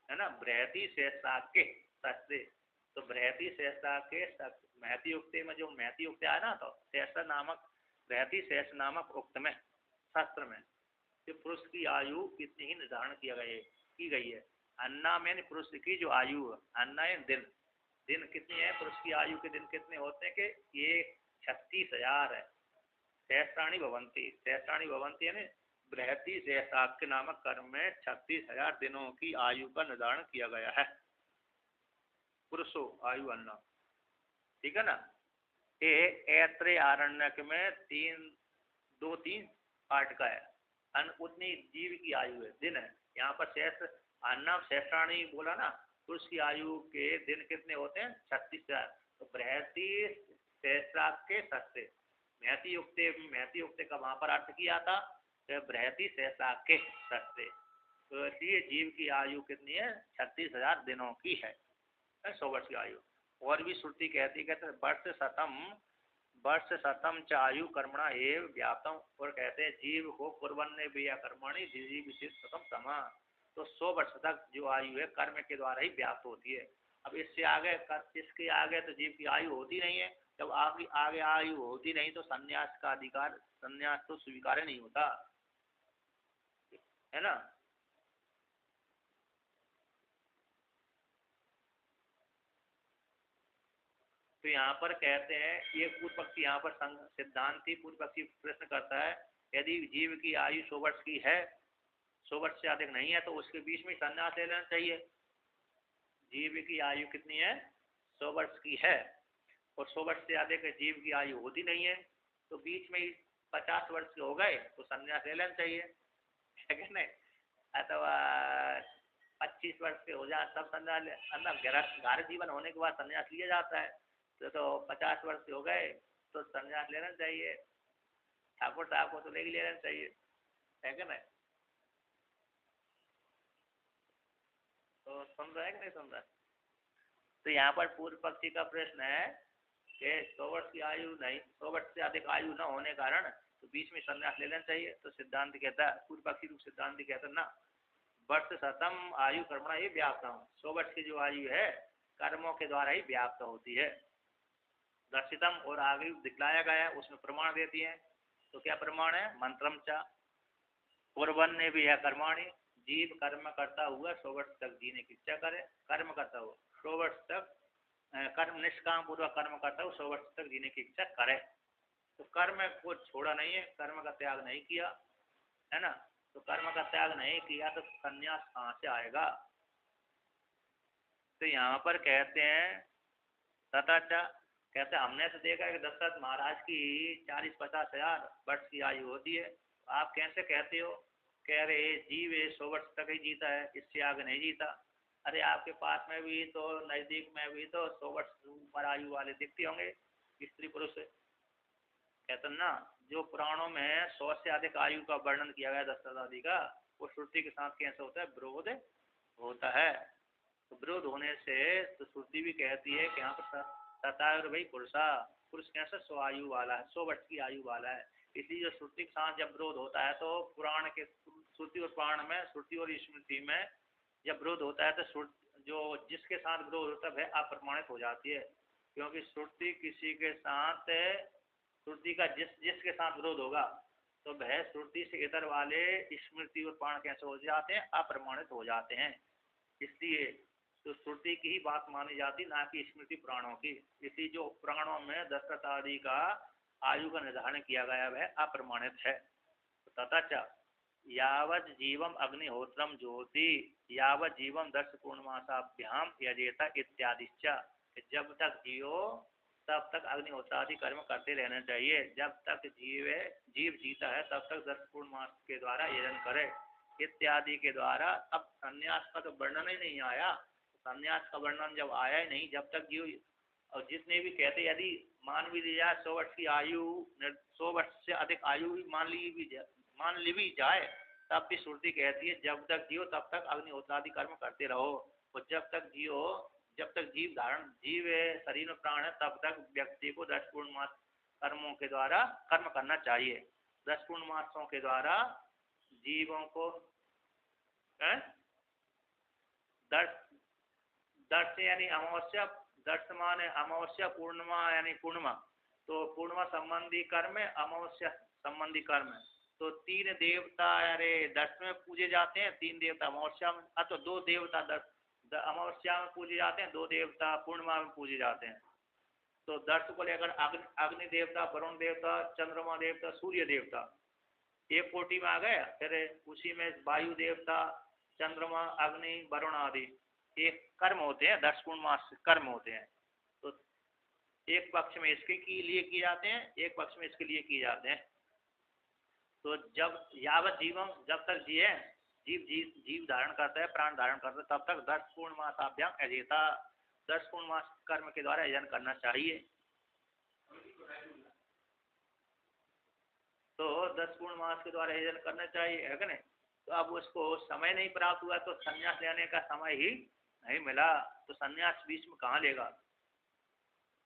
है ना, बृहति सहस्राक्ष के सस्ते। तो बृहति सहस्राक्ष के महति उक्ति में जो महति उक्ति आया ना, तो सहस्र नामक बृहति सहस्र नामक उक्त में शास्त्र में कि पुरुष की आयु कितनी ही निर्धारण की गई है। अन्ना में पुरुष की जो आयु है, अन्ना है दिन, दिन कितनी है? पुरुष की आयु के दिन कितने होते हैं कि ये 36,000 है। सहस्राणी भवंती, सहस्राणी भवंती यानी बृहति सहस्राक्ष नामक कर्म में 36,000 दिनों की आयु का निर्धारण किया गया है। पुरुषो आयु अन्ना, ठीक है ना। ऐत्रेय आरण्यक में 2-3 पाठ का है, उतनी जीव की आयु है, दिन है। यहाँ पर सहस्र अन्ना सहस्राणी बोला ना, पुरुष की आयु के दिन कितने होते हैं? 36,000। तो बृहति सहस्राक्ष के सस्ते महति युक्ते का वहां पर अर्थ किया था बृहति सहसा के सस्ते। तो इसलिए जीव की आयु कितनी है? 36,000 दिनों की है, 100 वर्ष की आयु। और भी श्रुति कहते वर्ष शतम च आयु कर्मणा एव व्याप्तम। और कहते हैं जीव को कुर्बन्ने भी या कर्मणि जीव विशेष शतम समा। तो 100 वर्ष तक जो आयु है कर्म के द्वारा ही व्याप्त होती है। अब इसके आगे तो जीव की आयु होती नहीं है। जब आगे आयु होती नहीं तो संन्यास का अधिकार, संन्यास तो स्वीकार नहीं होता है ना। तो यहाँ पर कहते हैं, ये पूर्व पक्षी यहाँ पर सिद्धांति पूर्व पक्षी प्रश्न करता है, यदि जीव की आयु 100 वर्ष की है, 100 वर्ष से अधिक नहीं है, तो उसके बीच में संन्यास ले लेना चाहिए। जीव की आयु कितनी है? 100 वर्ष की है, और 100 वर्ष से अधिक जीव की आयु होती नहीं है, तो बीच में 50 वर्ष के हो गए तो संन्यास ले लेना चाहिए, है कि नहीं। अथवा 25 वर्ष के हो जाए तब संन्यास, घर जीवन होने के बाद संन्यास लिया जाता है। तो 50 वर्ष के हो गए तो संन्यास लेना चाहिए। ठाकुर साहब को तो ले लेना चाहिए, है कि नहीं। तो सुन रहा है कि नहीं सुन रहा। तो यहाँ पर पूर्व पक्षी का प्रश्न है कि 100 वर्ष की आयु नहीं, 100 वर्ष से अधिक आयु न होने कारण तो बीच में संन्यास ले लेना चाहिए। तो सिद्धांत कहता है, पूर्व पक्षी रूप सिद्धांत कहता है ना, वर्ष शतम आयु कर्मणा ही व्याप्त हूँ। 100 वर्ष की जो आयु है कर्मों के द्वारा ही व्याप्त होती है। दर्शितम, और आगे दिखलाया गया है, उसमें प्रमाण देती है। तो क्या प्रमाण है? मंत्रम चा पूर्वन ने भी है कर्माणी, जीव कर्म करता हुआ 100 वर्ष तक जीने की इच्छा करे, कर्म करता हुआ 100 वर्ष तक कर्म निष्काम पूर्वक कर्म करता हुआ 100 वर्ष तक जीने की इच्छा करे। तो कर्म को छोड़ा नहीं है, कर्म का त्याग नहीं किया है ना। तो कर्म का त्याग नहीं किया तो संन्यास कहाँ से आएगा। तो यहाँ पर कहते हैं तथा कहते हैं, हमने तो देखा है कि दशरथ महाराज की 40-50 हजार वर्ष की आयु होती है। आप कैसे कहते हो? कह रहे जीव 100 वर्ष तक ही जीता है, इससे आगे नहीं जीता। अरे आपके पास में भी तो, नजदीक में भी तो 100 वर्ष ऊपर आयु वाले दिखते होंगे, स्त्री पुरुष। कहते ना, जो पुराणों में 100 से अधिक आयु का वर्णन किया गया दशरथ आदि का, वो श्रुति के साथ कैसे होता है? विरोध होता है। तो विरोध होने से तो श्रुति भी कहती है कि यहाँ पर तथा भाई पुरुष कैसे 100 आयु वाला है, 100 वर्ष की आयु वाला है। इसलिए जो श्रुति के साथ जब विरोध होता है तो पुराण के, श्रुति और पुराण में, श्रुति और स्मृति में जब विरोध होता है तो जो जिसके साथ विरोध होता है वह अप्रमाणित हो जाती है। क्योंकि श्रुति किसी के साथ, श्रुति का जिसके साथ विरोध होगा तो वह श्रुति से इतर वाले स्मृति और पुराण कैसे हो जाते हैं? अप्रमाणित हो जाते हैं। इसलिए तो श्रुति की ही बात मानी जाती, ना कि स्मृति पुराणों की। इसलिए जो पुराणों में दशरथ आदि का आयु का निर्धारण किया गया वह अप्रमाणित है। तथा यावत जीवम अग्निहोत्रम ज्योति यावत जीवम दर्श पूर्णमासाभ्याम यजेता इत्यादि। जब तक जियो तब तक अग्निहोत्रादि कर्म करते रहना चाहिए। जब तक जीव जीता है तब तक दर्श पूर्णमास के द्वारा यजन करे इत्यादि के द्वारा। अब संन्यास का तो वर्णन ही नहीं आया। संन्यास का वर्णन जब आया ही नहीं, जब तक जीव, और जितने भी कहते यदि मान भी लिया 100 वर्ष की आयु, 100 वर्ष से अधिक आयु भी मान ली भी जाए, तब भी श्रुति कहती है जब तक जियो तब तक अग्निहोत्रादि कर्म करते रहो। और जब तक जीव शरीर में प्राण है तब तक व्यक्ति को 10 पूर्णमास कर्मों के द्वारा कर्म करना चाहिए। 10 पूर्णमासों के द्वारा जीवों को दर्श यानी अमावस्या, दर्श माने अमावस्या, पूर्णिमा यानी पूर्णिमा। तो पूर्णिमा संबंधी कर्म है, अमावस्या संबंधी कर्म है। तो 3 देवता अरे दर्श में पूजे जाते हैं, 3 देवता अमावस्या में, तो 2 देवता अमावस्या में पूजे जाते हैं, 2 देवता पूर्णिमा में पूजे जाते हैं। तो दर्श को लेकर अग्नि देवता, वरुण देवता, चंद्रमा देवता, सूर्य देवता एक कोटि में आ गए। फिर उसी में वायु देवता, चंद्रमा, अग्नि, वरुण आदि एक कर्म होते हैं, 10 पूर्णमास कर्म होते हैं। तो एक पक्ष में इसके लिए किए जाते हैं, एक पक्ष में इसके लिए किए जाते हैं। तो जब यावत जीवम, जब तक जीव धारण करता है, प्राण धारण करता है, तब तक 10 पूर्णमासाभ्याम अजेता, 10 पूर्णमास कर्म के द्वारा यजन करना चाहिए। तो 10 पूर्ण मास के द्वारा यजन करना चाहिए, है कि नहीं। तो अब उसको समय नहीं प्राप्त हुआ तो संन्यास लेने का समय ही नहीं मिला, तो संन्यास बीच में कहाँ लेगा।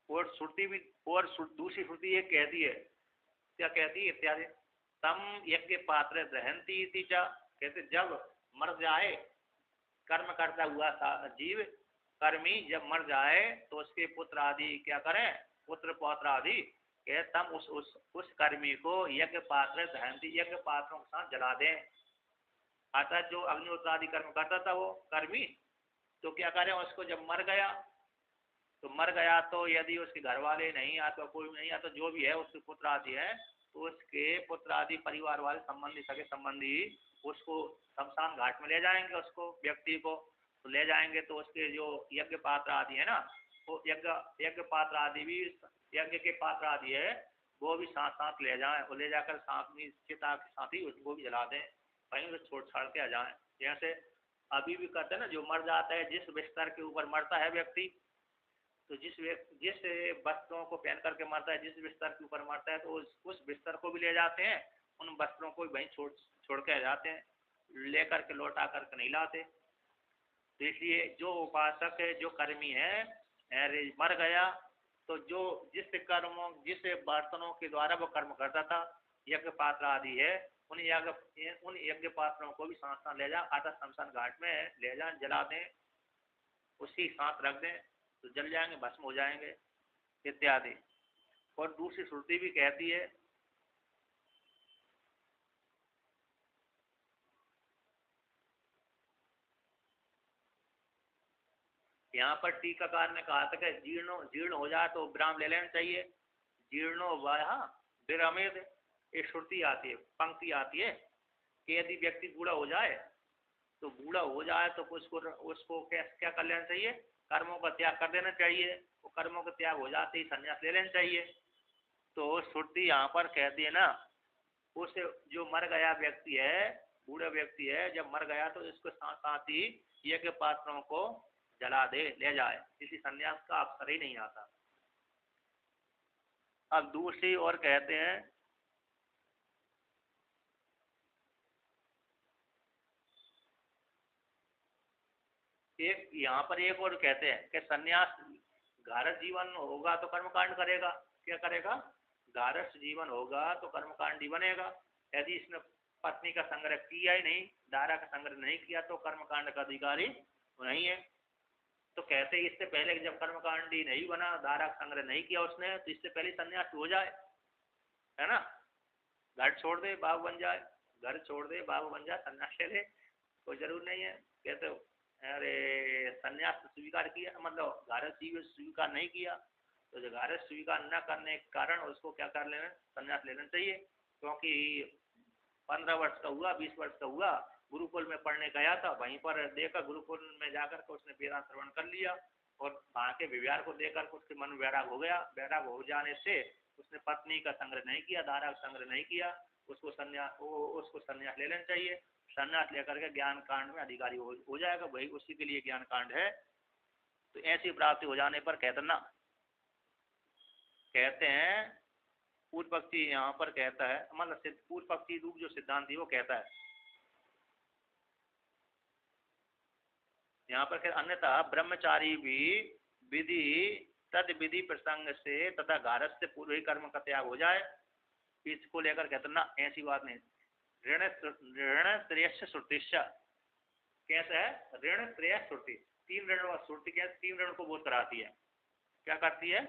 और श्रुति भी, और दूसरी श्रुति ये कहती है, क्या कहती है इत्यादि, तम यज्ञ पात्र दहंती थी, कहते जब मर जाए कर्म करता हुआ जीव, कर्मी जब मर जाए तो उसके पुत्र आदि क्या करें, पुत्र पौत्र आदि के तम उस कर्मी को यज्ञ पात्र दहंती, यज्ञ पात्रों के साथ जला दें। अर्थात जो अग्निहोत्र आदि कर्म करता था वो कर्मी, तो क्या करें, उसको जब मर गया तो यदि उसके घर वाले नहीं या तो कोई नहीं या तो जो भी है उसके पुत्र आदि है, तो उसके पुत्र आदि परिवार वाले संबंधी सगे संबंधी उसको शमशान घाट में ले जाएंगे, उसको व्यक्ति को तो ले जाएंगे, तो उसके जो यज्ञ पात्र आदि है ना, वो यज्ञ पात्र आदि भी, यज्ञ के पात्र आदि है वो भी साथ साथ ले जाएं, वो ले जाकर साथ में चिता के साथ ही उसको भी जला दें, कहीं से छोड़ छाड़ के आ जाएं। जैसे अभी भी कहते हैं ना, जो मर जाता है, जिस बिस्तर के ऊपर मरता है व्यक्ति, तो जिस वस्त्रों को पहन करके मरता है, जिस बिस्तर के ऊपर मरता है, तो उस बिस्तर को भी ले जाते हैं, उन वस्त्रों को भी वहीं छोड़ के आ जाते हैं, लेकर के लौटा करके नहीं लाते। तो इसलिए जो उपासक है, जो कर्मी है, मर गया तो जो जिस बर्तनों के द्वारा वो कर्म करता था, यज्ञ पात्र आदि है, उन यज्ञ पात्रों को भी साथ साथ ले जा, आधा शमशान घाट में ले जाए, जला दें, उसी साथ रख दें, तो जल जाएंगे, भस्म हो जाएंगे इत्यादि। और दूसरी श्रुति भी कहती है, यहाँ पर टीकाकार ने कहा था कि जीर्ण हो जाए तो विराम ले लेना चाहिए, जीर्णो वह विरमेद, एक श्रुति आती है, पंक्ति आती है कि यदि व्यक्ति बूढ़ा हो जाए तो उसको क्या कर लेना चाहिए, कर्मों का त्याग कर देना चाहिए, वो कर्मों का त्याग हो जाते ही संन्यास ले लेना चाहिए। तो श्रुति यहाँ पर कहती है ना, उस जो मर गया व्यक्ति है, बूढ़ा व्यक्ति है, जब मर गया तो इसको साथ साथ ही यज्ञ पात्रों को जला दे, ले जाए, किसी संन्यास का अवसर ही नहीं आता। अब दूसरी ओर कहते हैं, एक यहाँ पर एक और कहते हैं कि संन्यास गारस जीवन होगा तो कर्मकांड करेगा, क्या करेगा, गारस जीवन होगा तो कर्मकांड ही बनेगा। यदि इसने पत्नी का संग्रह किया ही नहीं, दारा का संग्रह नहीं किया, तो कर्मकांड का अधिकारी नहीं है। तो कहते हैं इससे पहले जब कर्मकांडी नहीं बना, दारा का संग्रह नहीं किया उसने, तो इससे पहले संन्यास हो जाए, है ना, घर छोड़ दे बाबू बन जाए, घर छोड़ दे बाबू बन जाए, संन्यास ले ले, कोई जरूर नहीं है। कहते अरे संन्यास स्वीकार किया, मतलब गारस स्वीकार नहीं किया, तो जो गारस स्वीकार न करने के कारण उसको क्या कर लेना, संन्यास लेना चाहिए। क्योंकि 15 वर्ष का हुआ, 20 वर्ष का हुआ, गुरुकुल में पढ़ने गया था, वहीं पर देखा गुरुकुल में जाकर के उसने वेदांत श्रवण कर लिया, और वहाँ के विहार को देखकर उसके मन वैराग हो गया, वैराग हो जाने से उसने पत्नी का संग्रह नहीं किया, दारा का संग्रह नहीं किया, उसको संन्यास ले लेना चाहिए। संन्यास लेकर के ज्ञान कांड में अधिकारी हो जाएगा, वही उसी के लिए ज्ञान कांड है। तो ऐसी प्राप्ति हो जाने पर कहते हैं पूर्व पक्षी यहाँ पर कहता है, मतलब पूर्व पक्षी रूप जो सिद्धांत है वो कहता है यहाँ पर, अन्यथा ब्रह्मचारी भी विधि तद विधि प्रसंग से तथा गारस से पूर्व ही कर्म का त्याग हो जाए, इसको लेकर कहते ना, ऐसी बात नहीं। ऋण त्रयश श्रुतिश, कैसा है, ऋण त्रय श्रुति, तीन ऋण श्रुति, क्या तीन ऋण को बोध कराती है, क्या करती है,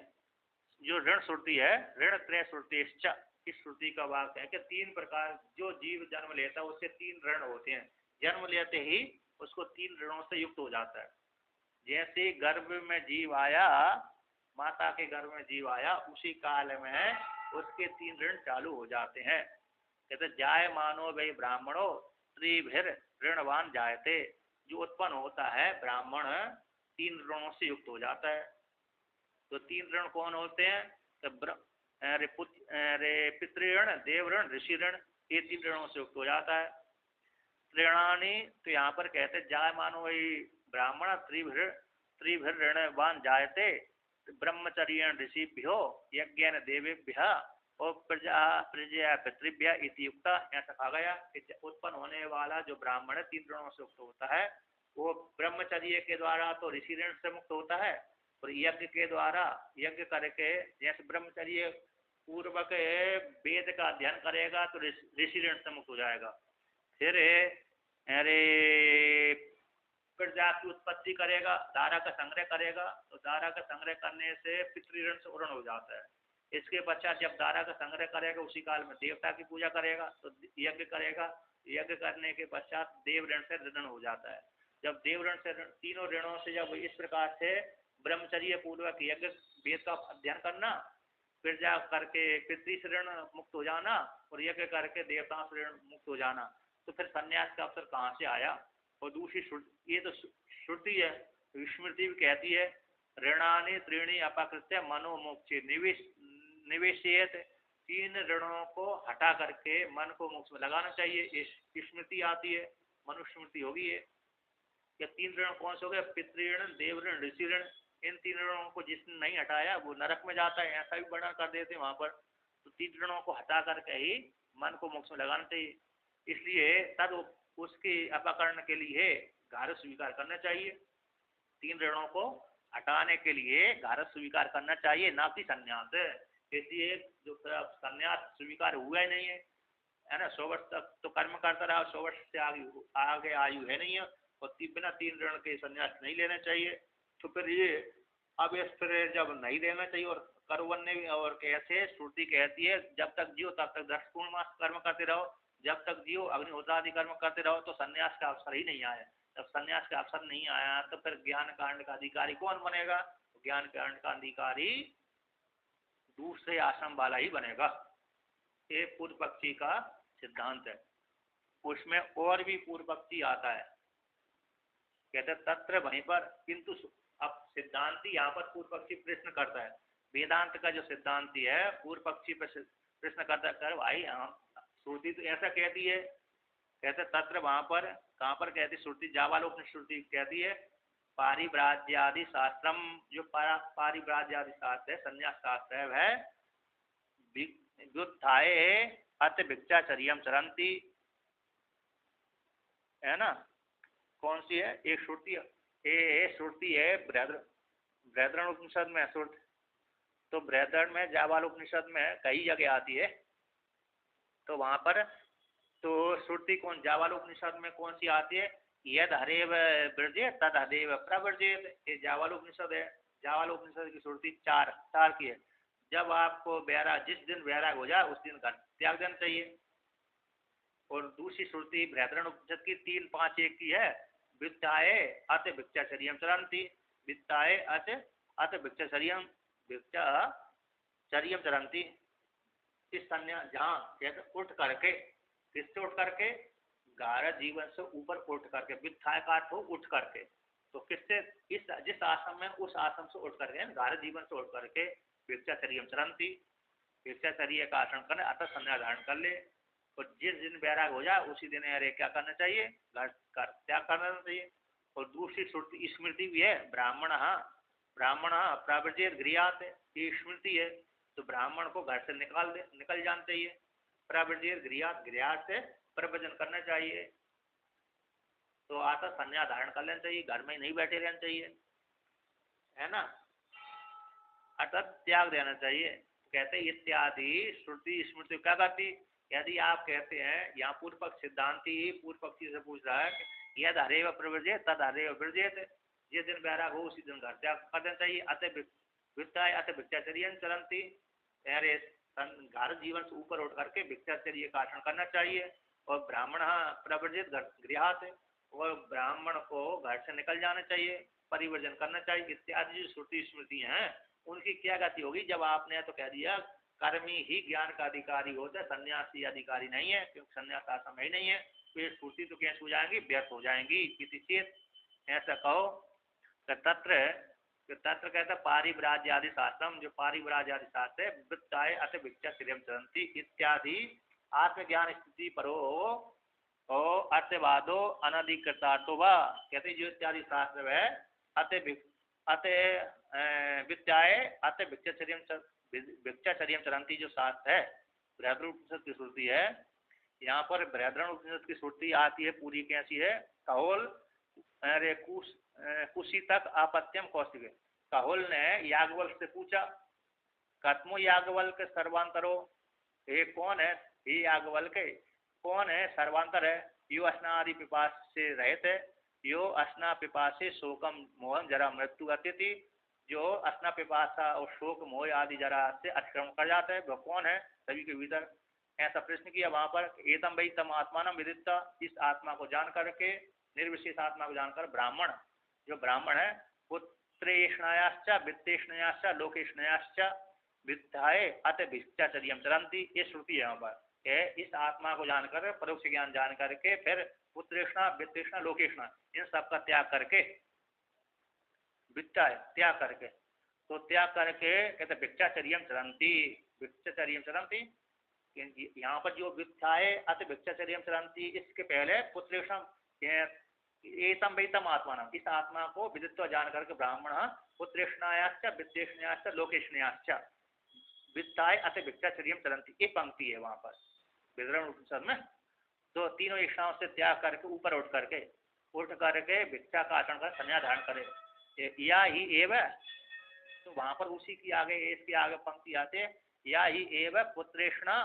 जो ऋण श्रुति है, ऋण त्रय श्रुतिश्च, इस श्रुति का वाक्य है कि तीन प्रकार जो जीव जन्म लेता है उससे तीन ऋण होते हैं, जन्म लेते ही उसको तीन ऋणों से युक्त हो जाता है। जैसे गर्भ में जीव आया, माता के गर्भ में जीव आया, उसी काल में उसके तीन ऋण चालू हो जाते हैं। कहते जाय मानो भाई ब्राह्मणों त्रिभिर ऋणवान जायते, जो उत्पन्न होता है ब्राह्मण तीन ऋणों से युक्त हो जाता है। तो तीन ऋण कौन होते हैं, पितृण, देवऋण, ऋषि ऋण, ये तीन ऋणों से युक्त हो जाता है। ऋणानी, तो यहाँ पर कहते जाय मानो वही ब्राह्मण त्रिभिर ऋणवान जायते, ब्रह्मचर्य ऋषिभ्यो यज्ञ देवेभ्य और प्रजा प्रजा पितृभ्य इति युक्ता, ऐसा कहा गया कि उत्पन्न होने वाला जो ब्राह्मण 3 ऋणों से मुक्त होता है वो ब्रह्मचर्य के द्वारा तो ऋषि ऋण से मुक्त होता है, और यज्ञ के द्वारा यज्ञ करके जैसे ब्रह्मचर्य पूर्वक वेद का अध्ययन करेगा तो ऋषि ऋण से मुक्त हो जाएगा। फिर अरे प्रजा की उत्पत्ति करेगा, दारा का संग्रह करेगा, तो दारा का संग्रह करने से पितृऋण से ऋण हो जाता है। इसके पश्चात जब दारा का संग्रह करेगा उसी काल में देवता की पूजा करेगा तो यज्ञ करेगा, यज्ञ करने के पश्चात देव ऋण से ऋण हो जाता है। जब देव ऋण से तीनों ऋणों से जब इस प्रकार से ब्रह्मचर्य पूर्वक यज्ञ वेद का अध्ययन करना, फिर जा करके पितृ से ऋण मुक्त हो जाना और यज्ञ करके देवता से ऋण मुक्त हो जाना, तो फिर संन्यास का अवसर कहाँ से आया। और दूसरी ये तो श्रुति है, स्मृति भी कहती है ऋणानि त्रीणि अपाकृत्य मनोमोक्षे निवेशित, 3 ऋणों को हटा करके मन को मोक्ष में लगाना चाहिए। स्मृति आती है, मनुस्मृति होगी ये। या 3 ऋण कौन से हो गए, पितृऋण, देव ऋण, ऋषि ऋण। इन 3 ऋणों को जिसने नहीं हटाया वो नरक में जाता है, ऐसा भी वर्णन कर देते वहां पर। तो 3 ऋणों को हटा करके ही मन को मोक्ष में लगाना चाहिए। इसलिए तब उसके अपकरण के लिए घारस स्वीकार करना चाहिए। 3 ऋणों को हटाने के लिए घारस स्वीकार करना चाहिए, ना कि संन्यास। इसलिए जो संन्यास स्वीकार हुआ ही नहीं है ना, 100 वर्ष तक तो कर्म करता रहा, 100 वर्ष से आगे आयु है नहीं है, और बिना 3 ऋण के संन्यास नहीं लेना चाहिए। तो फिर ये अब इस फिर जब नहीं लेना चाहिए और कर्मण्य भी, और कैसे श्रुति कहती है जब तक जियो तब तक 10 पूर्णमास कर्म करते रहो, जब तक जियो अग्निहोत्रादि कर्म करते रहो, तो संन्यास का अवसर ही नहीं आया। जब संन्यास का अवसर नहीं आया तो फिर ज्ञान कांड का अधिकारी कौन बनेगा, ज्ञान कांड का अधिकारी दूसरे आश्रम वाला ही बनेगा। ये पूर्व पक्षी का सिद्धांत है। उसमें और भी पूर्व पक्षी आता है, कहते तत्र वहीं पर, किंतु अब सिद्धांति यहाँ पर पूर्व पक्षी प्रश्न करता है। वेदांत का जो सिद्धांति है पूर्व पक्षी प्रश्न करता है, भाई हम श्रुति तो ऐसा कहती है, कहते तत्र वहां पर, कहाँ पर कहती श्रुति, जावालोक श्रुति कहती है पारिव्राज्यादि शास्त्रम, जो पारिव्राज्यादि शास्त्र है, संन्यास शास्त्र है, वह व्युत्थाये अत भिक्षाचर्यम चरंती, है ना। कौन सी है, एक श्रुति है बृहद्रन उपनिषद में श्रुति, तो बृहद्रन में जाबाल उपनिषद में कई जगह आती है। तो वहां पर तो श्रुति कौन, जाबाल उपनिषद में कौन सी आती है, यद हरेव ब्रजे तद हरेव प्रव्रजेत, ये जाबाल उपनिषद है। जाबाल उपनिषद की श्रुति चार की है। जब आपको जिस दिन वैराग हो जाए उस दिन घर त्याग देना चाहिए। और दूसरी श्रुति बृहद्रन उपनिषद की 3-5-1 की है, वित्ताए अत भिक्षाचर्यम चरंती, वित्ताए अत भिक्षाचर्यम चरंती। इस संन्यास जहाँ कहते उठ करके, किससे उठ करके, गारह जीवन से ऊपर उठ करके, वित्ताए का अर्थ हो उठ करके, तो किससे, इस जिस आश्रम में उस आश्रम से उठ करके, गारह जीवन से उठ करके भिक्षाचर्यम चरंती, भिक्षाचर्य का आचरण करने अतः संन्यास धारण कर ले। और जिस दिन वैराग हो जाए उसी दिन अरे क्या करना चाहिए, त्याग करना चाहिए। और दूसरी श्रुति स्मृति भी है, ब्राह्मण प्राव्रजेत गृहात, ये स्मृति है। तो ब्राह्मण को घर से निकल जाना चाहिए, प्राव्रजेत गृहात से प्रवचन करना चाहिए। तो आता संन्यास धारण कर लेना चाहिए, घर में नहीं बैठे रहना चाहिए, है ना, अर्थात त्याग देना चाहिए। कहते इत्यादि श्रुति स्मृति क्या करती, यदि आप कहते हैं, यहाँ पूर्व पक्ष सिद्धांति पूर्व पक्षी से पूछ रहा है, यद हरेव प्रव्रजे तद हरेव व्रजेत, जिस दिन वैराग हो उसी दिन घर त्याग कर देना चाहिए। अतः भिक्षाचर्य चरंती, अरे घर जीवन से ऊपर उठ करके भिक्षाचर्य का आचरण करना चाहिए। और ब्राह्मण प्रव्रजित गृहात, और ब्राह्मण को घर से निकल जाना चाहिए, परिवर्जन करना चाहिए। इत्यादि जो श्रुति स्मृति हैं उनकी क्या गति होगी, जब आपने तो कह दिया कर्मी ही ज्ञान का अधिकारी होता है, सन्यासी अधिकारी नहीं है, क्योंकि सन्यास आश्रम ही नहीं है, तो ये श्रुति तो कैसे हो जाएंगी, व्यर्थ हो जाएंगी। किसी चेत ऐसा कहो तत्र कहता पारिव्राज्य आदि शास्त्रम, जो पारिव्राज्य आदि शास्त्र है, वृत्ताय अथ भिक्षाचर्यम चरंती इत्यादि आत्मज्ञान स्थिति परो और अर्थवादो अनधिकृतार्थो वा, कहते जो इत्यादि शास्त्र है अत विद्याए अत भिक्षाचर्यम चरंती जो शास्त्र है बृहद्रन उपनिषद की श्रुति है। यहाँ पर बृहद्रन उपनिषद की श्रुति आती है पूरी कैसी है। कहोल अरे कुशी तक आपत्यम कौशिक। कहोल ने याज्ञवल्क्य से पूछा कत्मो याज्ञवल्क्य सर्वांतरो, ये कौन है, ये याज्ञवल्क्य कौन है, सर्वांतर है। यो अस्नादि पिपास से रहित है, यो अस्ना पिपासे शोकम मोहन जरा मृत्यु अतिथि, जो अस्ना पिपासा और शोक मोह आदि जरा से अतिक्रमण कर जाता है, वह कौन है सभी के भीतर। ऐसा प्रश्न किया वहां पर। एतम वही तम आत्मान विदिता, इस आत्मा को जान करके, निर्विशेष आत्मा को जानकर ब्राह्मण, जो ब्राह्मण है, पुत्रेष्णयाश्च वित्तेष्णयाश्च लोकेष्णयाश्च विद्याए अत भिक्षाचर्यम चरंती, ये श्रुति है यहाँ पर। इस आत्मा को जानकर, परोक्ष ज्ञान जान करके, फिर पुत्रेष्णा वित्तेष्णा लोकेष्णा इन सब का त्याग करके, विद्या त्याग करके, तो त्याग करके कहते भिक्षाचर्यम चरंती, भिक्षाचर्यम चरंती। यहाँ पर जो विद्या है अत भिक्षाचर्यम चरंती, इसके पहले पुत्रेष्णा एतम वैतम आत्मा, इस आत्मा को विदित्व जान करके ब्राह्मण पुत्रेष्णायाश्च वित्तेष्णयाश्च लोकेष्णयाश्च विद्याए अत भिक्षाचर्यम चरंती, ये पंक्ति है वहां पर बृहद्रन उपनिषद में। तो तीनों इच्छाओं से त्याग करके ऊपर उठ करके भिक्षा का आचरण कर संन्यास धारण करे, या ही एव, तो वहां पर उसी की आगे, इसके आगे पंक्ति आते, या ही एव पुत्रेष्णा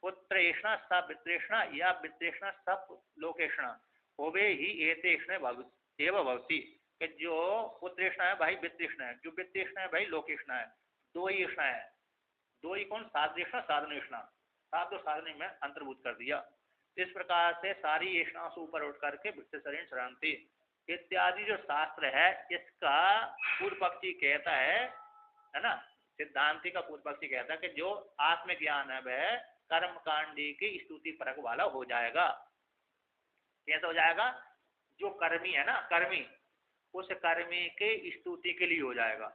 पुत्रेष्णा स वित्तेष्णा या वित्तेष्णा सब लोकेष्णा होवे ही एतेष्ण एव भवति, कि जो पुत्रेष्णा है भाई वित्तेष्णा है, जो वित्तेष्णा है भाई लोकेष्णा है, दो ही ईष्णा है। दो ही कौन, साधनेष्णा साधनेष्णा, साध और साधने में अंतर्भूत कर दिया। इस प्रकार से सारी ईष्णाओं से ऊपर उठ करके भिक्षाचर्यम चरंती इत्यादि जो शास्त्र है, इसका पूर्व पक्षी कहता है ना, सिद्धांति का पूर्व पक्षी कहता है कि जो आत्मज्ञान है वह कर्म कांडी की स्तुति परक वाला हो जाएगा। कैसा हो जाएगा, जो कर्मी है ना, कर्मी, उस कर्मी के स्तुति के लिए हो जाएगा,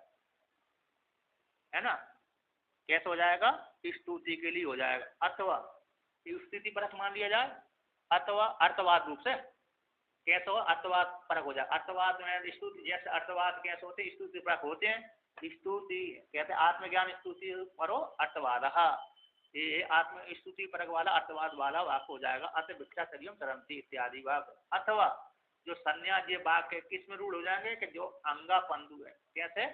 है ना। कैसे हो जाएगा, स्तुति के लिए हो जाएगा, अथवा स्तुति परक मान लिया जाए, अथवा अर्थवाद रूप से कैसे हो, अर्थवाद परक हो जाए। अर्थवाद में स्तुति, जैसे अर्थवाद कैसे होते, स्तुति परक होते हैं। स्तुति कहते हैं आत्मज्ञान स्तुति परो अर्थवाद, ये आत्म स्तुति परक वाला अर्थवाद वाला वाक्य हो जाएगा, अत भिक्षाचर्यम चरंती इत्यादि वाक्य। अथवा जो संन्यास ये वाक्य किस में रूढ़ हो जाएंगे, कि जो अंगा पंदु है, कैसे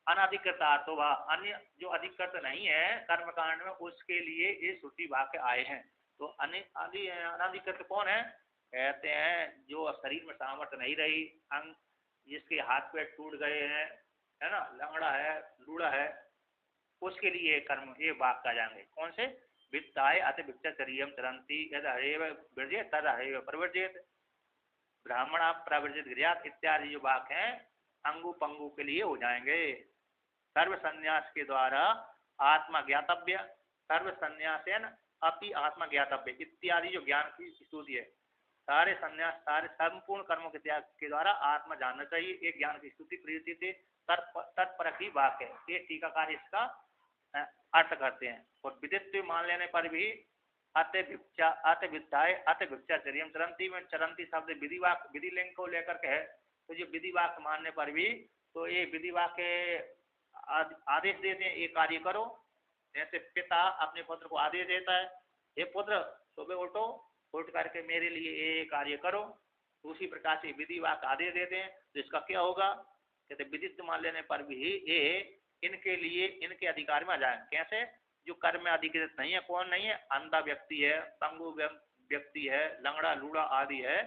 अनाधिकृत अथवा अन्य जो अधिकृत नहीं है कर्मकांड में, उसके लिए ये श्रुति वाक्य आए हैं। तो अनाधिकृत कौन है, कहते हैं जो शरीर में सामर्थ्य नहीं रही, अंग जिसके हाथ पैर टूट गए हैं, है ना, लंगड़ा है, लूड़ा है, उसके लिए कर्म ये वाक्य आ जाएंगे। कौन से, वित्ताय अत भिक्षाचर्यम चरंती यद हरेव विरजेत तद हरेव प्रवर्जेत, ब्राह्मण प्रवर्जित गृहात इत्यादि जो वाक्य हैं अंगु पंगु के लिए हो जाएंगे। सर्व संन्यास के द्वारा आत्मा ज्ञातव्य, सर्व संन्यासेन अपि आत्मा ज्ञातव्य इत्यादि जो ज्ञान की स्तुति है, सारे संन्यास सारे संपूर्ण कर्मों के त्याग के द्वारा आत्मा जानना चाहिए, एक ज्ञान की स्तुति प्रीति थे तत्परक ही वाक्य है। ये टीकाकार इसका अर्थ करते हैं। और विदित्व मान लेने पर भी अत विद्याए अत भिक्षाचर्यम चरंती में चरंती शब्द विधि वाक्य, विधि लिंग को लेकर के है, तो जो विधि वाक्य मानने पर भी, तो ये विधि वाक्य आदेश देते हैं, ये कार्य करो। जैसे पिता अपने पुत्र को आदेश देता है, हे पुत्र सुबह उठो, उठ करके मेरे लिए ये कार्य करो, तो उसी प्रकार से विधि वाक्य आदेश देते हैं। तो इसका क्या होगा, कहते विदित्व मान लेने पर भी ये इनके लिए इनके अधिकार में आ जाए। कैसे, जो कर्म में अधिकृत नहीं है, कौन नहीं है, अंधा व्यक्ति है, पंगु व्यक्ति है, लंगड़ा लूड़ा आदि है,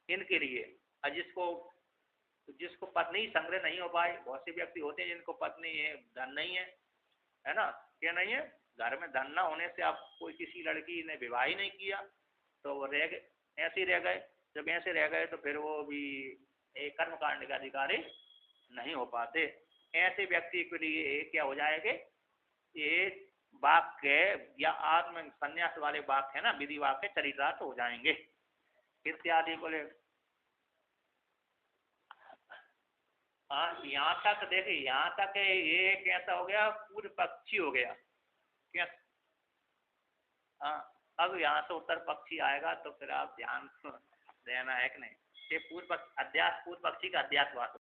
इनके लिए। जिसको पत्नी संग्रह नहीं हो पाए, बहुत से व्यक्ति होते हैं जिनको पत्नी है, धन नहीं है ना, क्या नहीं है, घर में धन न होने से आप कोई किसी लड़की ने विवाह ही नहीं किया, तो वो रह गए, ऐसे रह गए। जब ऐसे रह गए तो फिर वो भी एक कर्म कांड का अधिकारी नहीं हो पाते। ऐसे व्यक्ति के लिए क्या हो जाएंगे, ये वाक्य या आत्म संन्यास वाले वाक्य है ना, विधि वाक्य चरितार्थ हो जाएंगे इत्यादि को ले। यहाँ तक देखिए, यहाँ तक ये कैसा हो गया, पूर्व पक्षी हो गया क्या। अब यहाँ से उत्तर पक्षी आएगा, तो फिर आप ध्यान देना है कि नहीं। ये पूर्व अध्यास पूर्व पक्षी का अध्यास